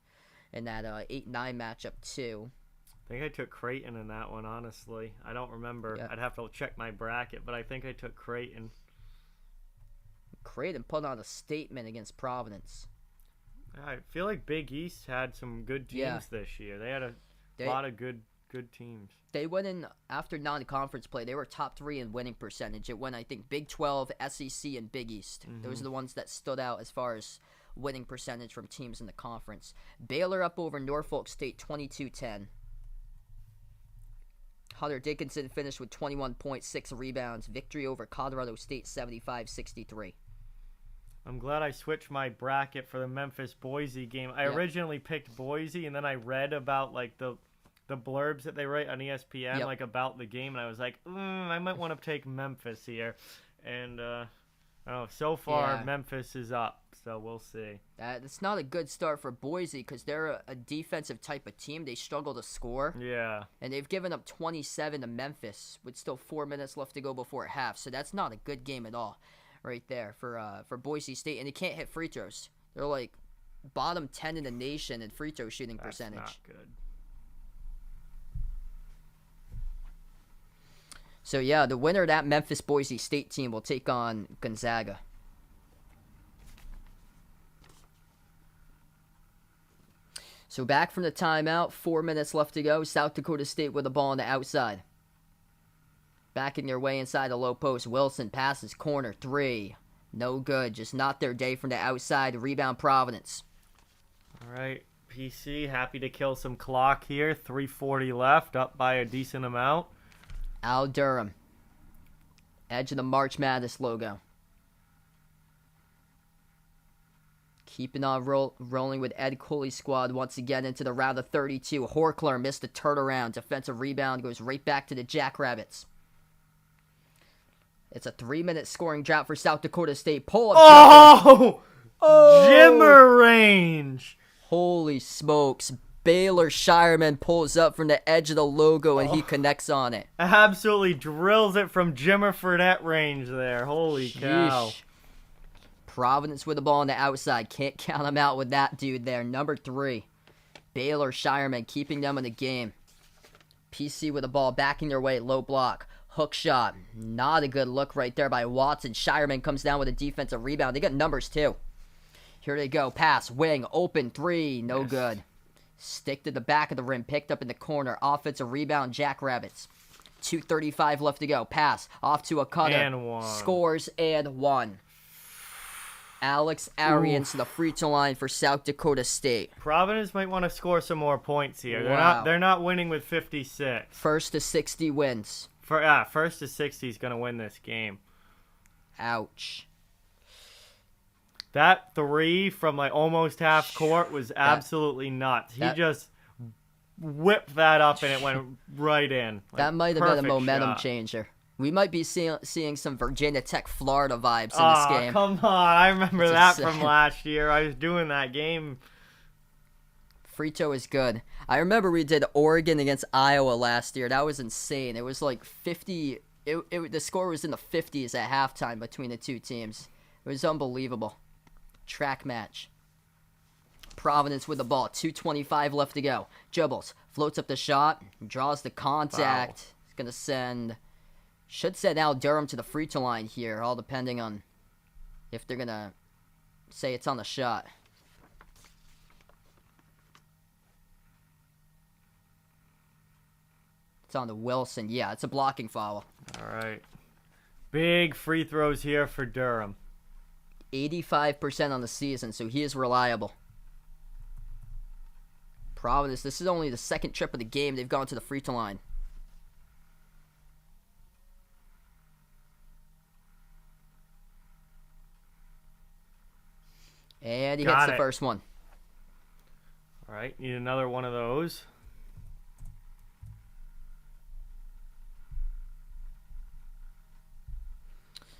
in that 8-9 matchup too. I think I took Creighton in that one, honestly. I don't remember. Yep. I'd have to check my bracket, but I think I took Creighton. Creighton put on a statement against Providence. I feel like Big East had some good teams this year. They had a lot of good teams. They went in after non-conference play. They were top 3 in winning percentage. It went, I think, Big 12, SEC, and Big East. Mm-hmm. Those are the ones that stood out as far as winning percentage from teams in the conference. Baylor up over Norfolk State, 22-10. Hunter Dickinson finished with 21 points, 6 rebounds. Victory over Colorado State, 75-63. I'm glad I switched my bracket for the Memphis-Boise game. I originally picked Boise, and then I read about like the blurbs that they write on ESPN like about the game, and I was like, I might want to take Memphis here. And I don't know, so far Memphis is up, so we'll see. It's not a good start for Boise because they're a defensive type of team. They struggle to score. Yeah. And they've given up 27 to Memphis with still 4 minutes left to go before half, so that's not a good game at all right there for Boise State. And they can't hit free throws. They're like bottom 10 in the nation in free throw shooting percentage. That's not good. So, yeah, the winner of that Memphis-Boise State team will take on Gonzaga. So, back from the timeout, 4 minutes left to go. South Dakota State with the ball on the outside. Backing their way inside the low post. Wilson passes corner 3. No good. Just not their day from the outside. Rebound Providence. All right. PC, happy to kill some clock here. 3:40 left, up by a decent amount. Al Durham. Edge of the March Madness logo. Keeping on rolling with Ed Cooley's squad once again into the round of 32. Horkler missed a turnaround. Defensive rebound goes right back to the Jackrabbits. It's a 3-minute scoring drought for South Dakota State. Pull up. Oh! Jimmer range. Holy smokes. Baylor Shireman pulls up from the edge of the logo and he connects on it. Absolutely drills it from Jimmer Fredette range there. Holy cow. Providence with the ball on the outside. Can't count them out with that dude there. Number 3. Baylor Shireman keeping them in the game. PC with the ball backing their way. Low block. Hook shot. Not a good look right there by Watson. Shireman comes down with a defensive rebound. They got numbers too. Here they go. Pass. Wing. Open. 3. No good. Stick to the back of the rim. Picked up in the corner. Offensive rebound. Jackrabbits. 2:35 left to go. Pass. Off to a cutter. And 1. Scores and 1. Alex Arians to the free throw line for South Dakota State. Providence might want to score some more points here. They're not winning with 56. First to 60 wins. First to 60 is going to win this game. Ouch. That 3 from like almost half court was absolutely nuts. He just whipped that up and it went right in. That might have been a momentum changer. We might be seeing some Virginia Tech Florida vibes in this game. Come on. I remember that from last year. I was doing that game. Free throw is good. I remember we did Oregon against Iowa last year. That was insane. It was like 50. The score was in the 50s at halftime between the two teams. It was unbelievable. Track match. Providence with the ball. 2:25 left to go. Dribbles. Floats up the shot. Draws the contact. Wow. He's going to send... Should send Al Durham to the free throw line here, all depending on if they're going to say it's on the shot. It's on the Wilson. Yeah, it's a blocking foul. All right. Big free throws here for Durham. 85% on the season, so he is reliable. Providence, this is only the second trip of the game they've gone to the free throw line. And he hits the first one. All right, need another one of those.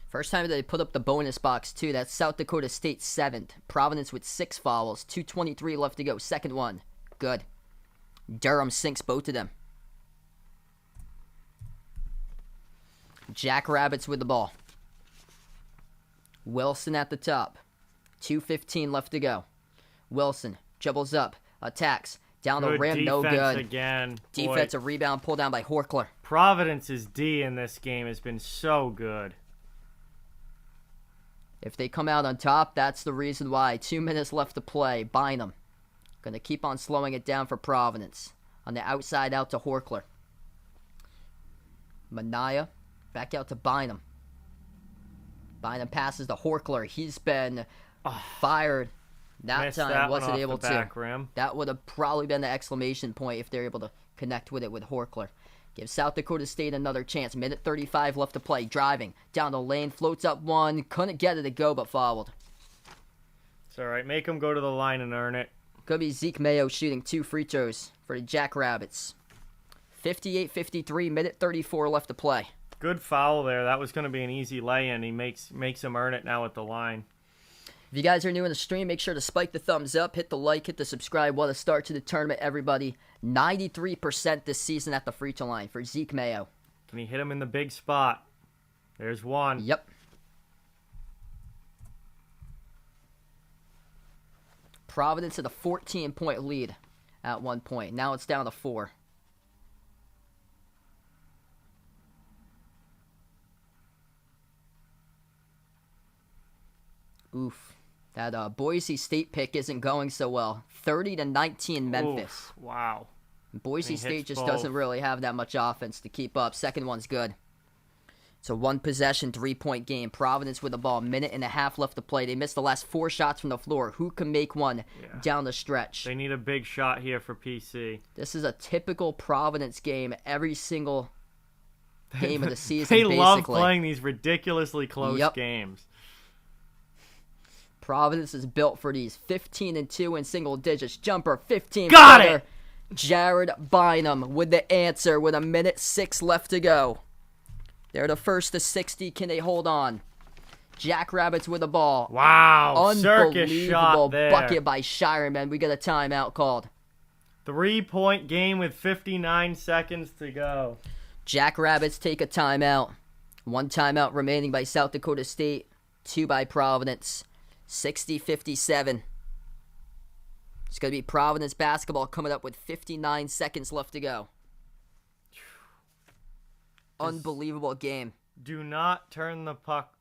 First time that they put up the bonus box, too. That's South Dakota State 7th. Providence with 6 fouls. 2:23 left to go. Second one. Good. Durham sinks both of them. Jackrabbits with the ball. Wilson at the top. 2:15 left to go. Wilson dribbles up. Attacks. Down the rim. No good. Again. Defensive rebound pulled down by Horkler. Providence's D in this game has been so good. If they come out on top, that's the reason why. 2 minutes left to play. Bynum. Going to keep on slowing it down for Providence. On the outside, out to Horkler. Manaya. Back out to Bynum. Bynum passes to Horkler. He's been fired. That time wasn't able to. Rim. That would have probably been the exclamation point if they're able to connect with it with Horkler. Give South Dakota State another chance. Minute 35 left to play. Driving. Down the lane. Floats up one. Couldn't get it to go, but fouled. It's all right. Make him go to the line and earn it. Could be Zeke Mayo shooting 2 free throws for the Jackrabbits. 58-53. Minute 34 left to play. Good foul there. That was going to be an easy lay-in. He makes him earn it now at the line. If you guys are new in the stream, make sure to spike the thumbs up, hit the like, hit the subscribe. What a start to the tournament, everybody. 93% this season at the free throw line for Zeke Mayo. Can he hit him in the big spot? There's one. Yep. Providence had a 14-point lead at one point. Now it's down to 4. Oof. That Boise State pick isn't going so well. 30-19 Memphis. Oof, wow. Boise State just doesn't really have that much offense to keep up. Second one's good. It's a 1-possession, 3-point game. Providence with the ball. Minute and a half left to play. They missed the last 4 shots from the floor. Who can make one down the stretch? They need a big shot here for PC. This is a typical Providence game every single game of the season, They basically. love playing these ridiculously close games. Providence is built for these. 15-2 in single digits. Jumper, 15. Got it! Jared Bynum with the answer with 1:06 left to go. They're the first to 60. Can they hold on? Jackrabbits with the ball. Wow, circus shot there. Bucket by Shireman. We got a timeout called. 3-point game with 59 seconds to go. Jackrabbits take a timeout. 1 timeout remaining by South Dakota State. 2 by Providence. 60-57. It's going to be Providence basketball coming up with 59 seconds left to go. Unbelievable game. Do not turn the puck,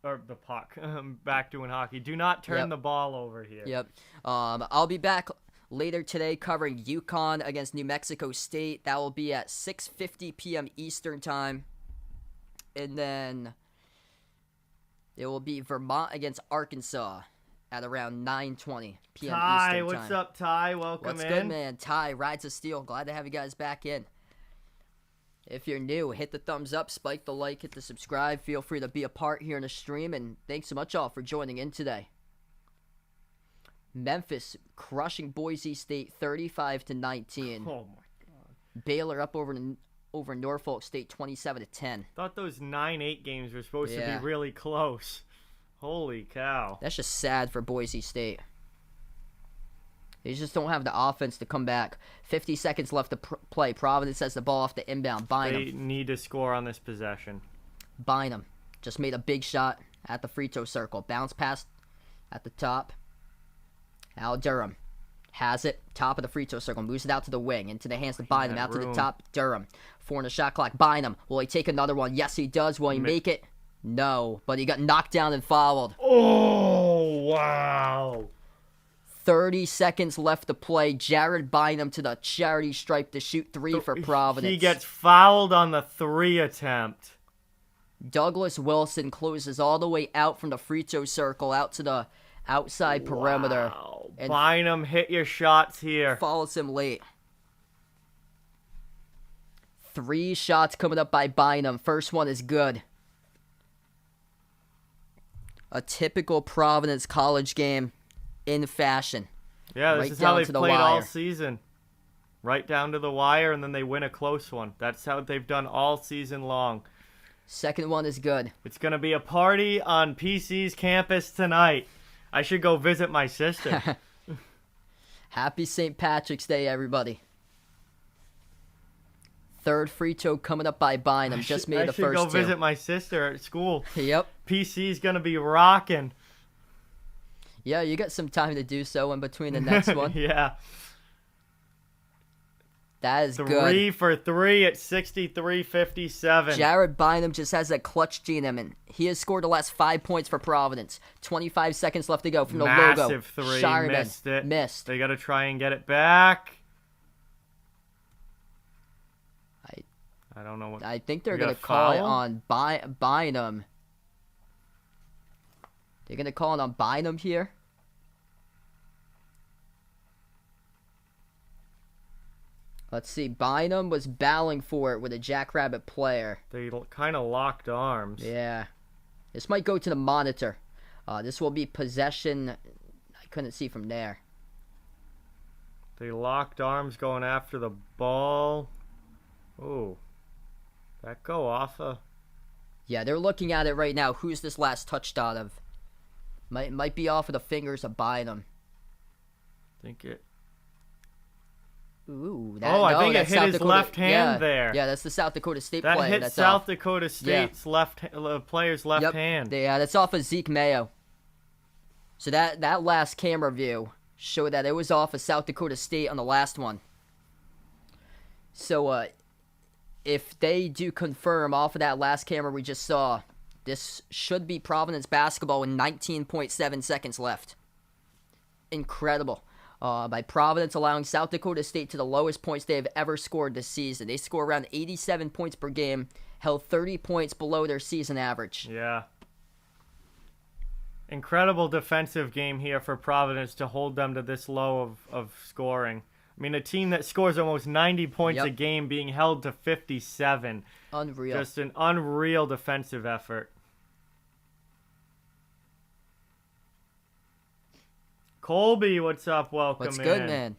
back doing hockey. Do not turn the ball over here. Yep. I'll be back later today covering UConn against New Mexico State. That will be at 6:50 p.m. Eastern Time. And then it will be Vermont against Arkansas at around 9:20 p.m. Ty, Eastern Time. what's up, Ty? Welcome in. What's good, man? Ty, Rides of Steel. Glad to have you guys back in. If you're new, hit the thumbs up, spike the like, hit the subscribe. Feel free to be a part here in the stream, and thanks so much all for joining in today. Memphis crushing Boise State 35-19. Oh my God. Baylor up over Norfolk State 27-10. Thought those 9-8 games were supposed to be really close. Holy cow. That's just sad for Boise State. They just don't have the offense to come back. 50 seconds left to play. Providence has the ball off the inbound. They need to score on this possession. Bynum just made a big shot at the free throw circle. Bounce pass at the top. Al Durham has it. Top of the free throw circle. Moves it out to the wing. Into the hands of Bynum. Out to the top. Durham. 4 on the shot clock. Bynum. Will he take another one? Yes, he does. Will he make it? No. But he got knocked down and fouled. Oh, wow. 30 seconds left to play. Jared Bynum to the charity stripe to shoot 3 for Providence. He gets fouled on the 3 attempt. Douglas Wilson closes all the way out from the free throw circle out to the outside perimeter. And Bynum, hit your shots here. Follows him late. 3 shots coming up by Bynum. First one is good. A typical Providence college game. In fashion. Yeah, this is how they've played all season. Right down to the wire, and then they win a close one. That's how they've done all season long. Second one is good. It's going to be a party on PC's campus tonight. I should go visit my sister. Happy St. Patrick's Day, everybody. Third free throw coming up by Bynum. Just made the first 2. I should go visit my sister at school. Yep. PC's going to be rocking. Yeah, you got some time to do so in between the next one. Yeah. That is good. 3 for 3 at 63-57. Jared Bynum just has that clutch gene in him. He has scored the last 5 points for Providence. 25 seconds left to go from the logo. Massive 3. Shireman Missed it. Missed. They got to try and get it back. I don't know what. I think they're going to call it on Bynum. They're going to call it on Bynum here. Let's see. Bynum was battling for it with a Jackrabbit player. They kind of locked arms. Yeah. This might go to the monitor. This will be possession. I couldn't see from there. They locked arms going after the ball. Oh. That go off a... Yeah, they're looking at it right now. Who's this last touched out of? Might be off of the fingers of Bynum. Think it... Ooh, I think it hit his left hand there. Yeah, that's the South Dakota State player. That hit South Dakota State's player's left hand. Yeah, that's off of Zeke Mayo. So that last camera view showed that it was off of South Dakota State on the last one. So, if they do confirm off of that last camera we just saw, this should be Providence basketball with 19.7 seconds left. Incredible. By Providence allowing South Dakota State to the lowest points they have ever scored this season. They score around 87 points per game, held 30 points below their season average. Yeah. Incredible defensive game here for Providence to hold them to this low of scoring. I mean, a team that scores almost 90 points a game being held to 57. Unreal. Just an unreal defensive effort. Colby, what's up? Welcome in. What's good, man?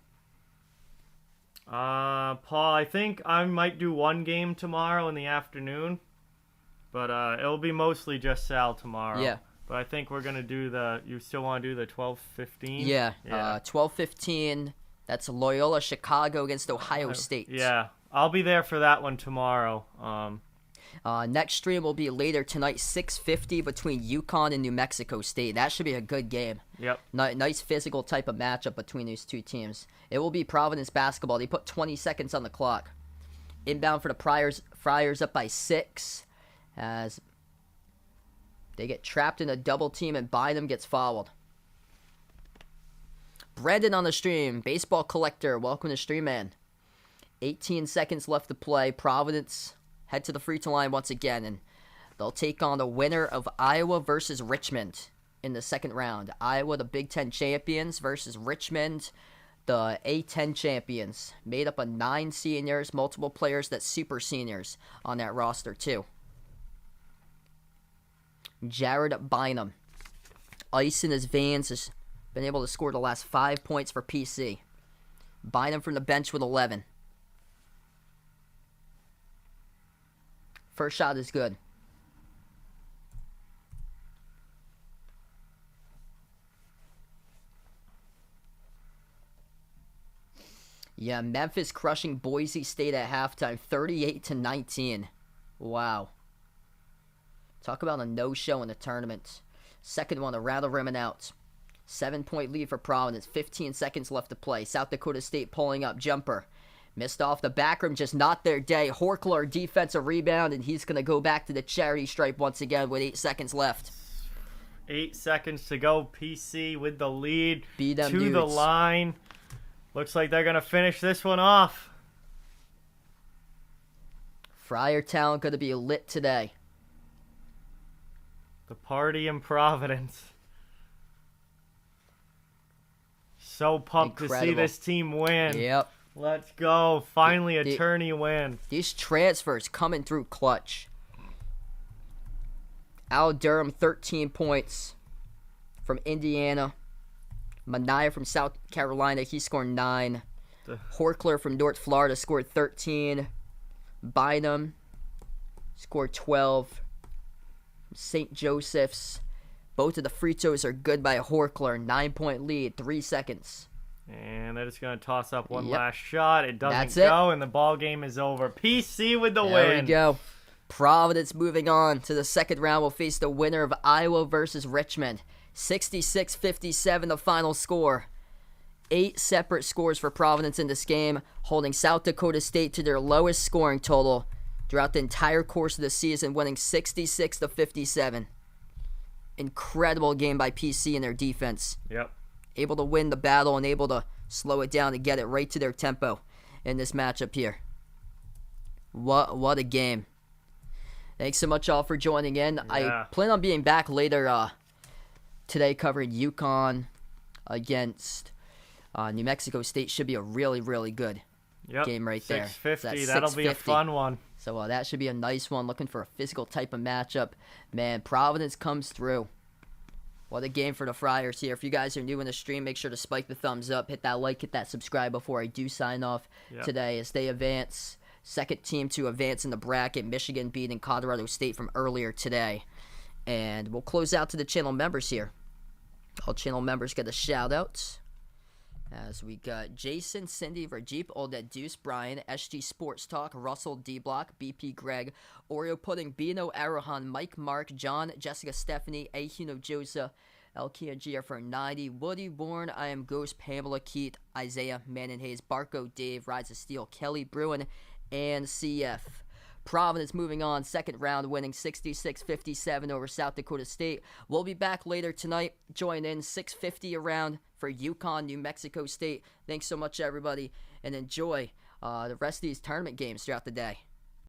Paul, I think I might do one game tomorrow in the afternoon. But it'll be mostly just Sal tomorrow. Yeah. But I think we're going to do you still want to do the 12:15? Yeah. 12:15. That's Loyola Chicago against Ohio State. Yeah. I'll be there for that one tomorrow. Next stream will be later tonight, 6:50 between UConn and New Mexico State. That should be a good game. Yep. Nice physical type of matchup between these two teams. It will be Providence basketball. They put 20 seconds on the clock. Inbound for the Friars up by 6 as they get trapped in a double team and Bynum gets fouled. Brandon on the stream, baseball collector, welcome to stream, man. 18 seconds left to play. Providence head to the free throw line once again, and they'll take on the winner of Iowa versus Richmond in the second round. Iowa, the Big Ten champions, versus Richmond, the A10 champions, made up of 9 seniors, multiple players that's super seniors on that roster too. Jared Bynum, ice in his veins, has been able to score the last 5 points for PC. Bynum from the bench with 11. First shot is good. Yeah, Memphis crushing Boise State at halftime, 38-19. Wow. Talk about a no-show in the tournament. Second one, around the rim and out. 7-point lead for Providence, 15 seconds left to play. South Dakota State pulling up, jumper. Missed off the back rim, just not their day. Horkler, defensive rebound, and he's going to go back to the charity stripe once again with 8 seconds left. 8 seconds to go. PC with the lead Beat them to dudes. the line. Looks like they're going to finish this one off. Friartown going to be lit today. The party in Providence. So pumped to see this team win. Yep. Let's go. Finally a tourney win. These transfers coming through clutch. Al Durham, 13 points from Indiana. Mania from South Carolina, he scored 9. Horkler from North Florida scored 13. Bynum scored 12. St. Joseph's, both of the free throws are good by Horkler. 9-point lead, 3 seconds. And they're just going to toss up one last shot. It doesn't go, and the ball game is over. PC with the win. There we go. Providence moving on to the second round will face the winner of Iowa versus Richmond. 66-57 the final score. 8 separate scores for Providence in this game, holding South Dakota State to their lowest scoring total throughout the entire course of the season, winning 66-57. Incredible game by PC and their defense. Yep. Able to win the battle and able to slow it down and get it right to their tempo in this matchup here. What a game. Thanks so much all for joining in. Yeah. I plan on being back later today covering UConn against New Mexico State. Should be a really, really good game right there. 650. That'll be a fun one. So that should be a nice one. Looking for a physical type of matchup. Man, Providence comes through. What a game for the Friars here. If you guys are new in the stream, make sure to spike the thumbs up. Hit that like, hit that subscribe before I do sign off today as they advance. Second team to advance in the bracket. Michigan beating Colorado State from earlier today. And we'll close out to the channel members here. All channel members get a shout out. As we got Jason, Cindy, Rajip, Old Ed Deuce, Brian, SG Sports Talk, Russell, D-Block, BP Greg, Oreo Pudding, Bino, Arahan, Mike, Mark, John, Jessica, Stephanie, Ahuno, Josa, Elkia G for 90, Woody, Bourne, I Am Ghost, Pamela, Keith, Isaiah, Manon Hayes, Barco, Dave, Rise of Steel, Kelly, Bruin, and CF. Providence moving on, second round, winning 66-57 over South Dakota State. We'll be back later tonight. Join in 6:50 around for UConn, New Mexico State. Thanks so much, everybody, and enjoy the rest of these tournament games throughout the day.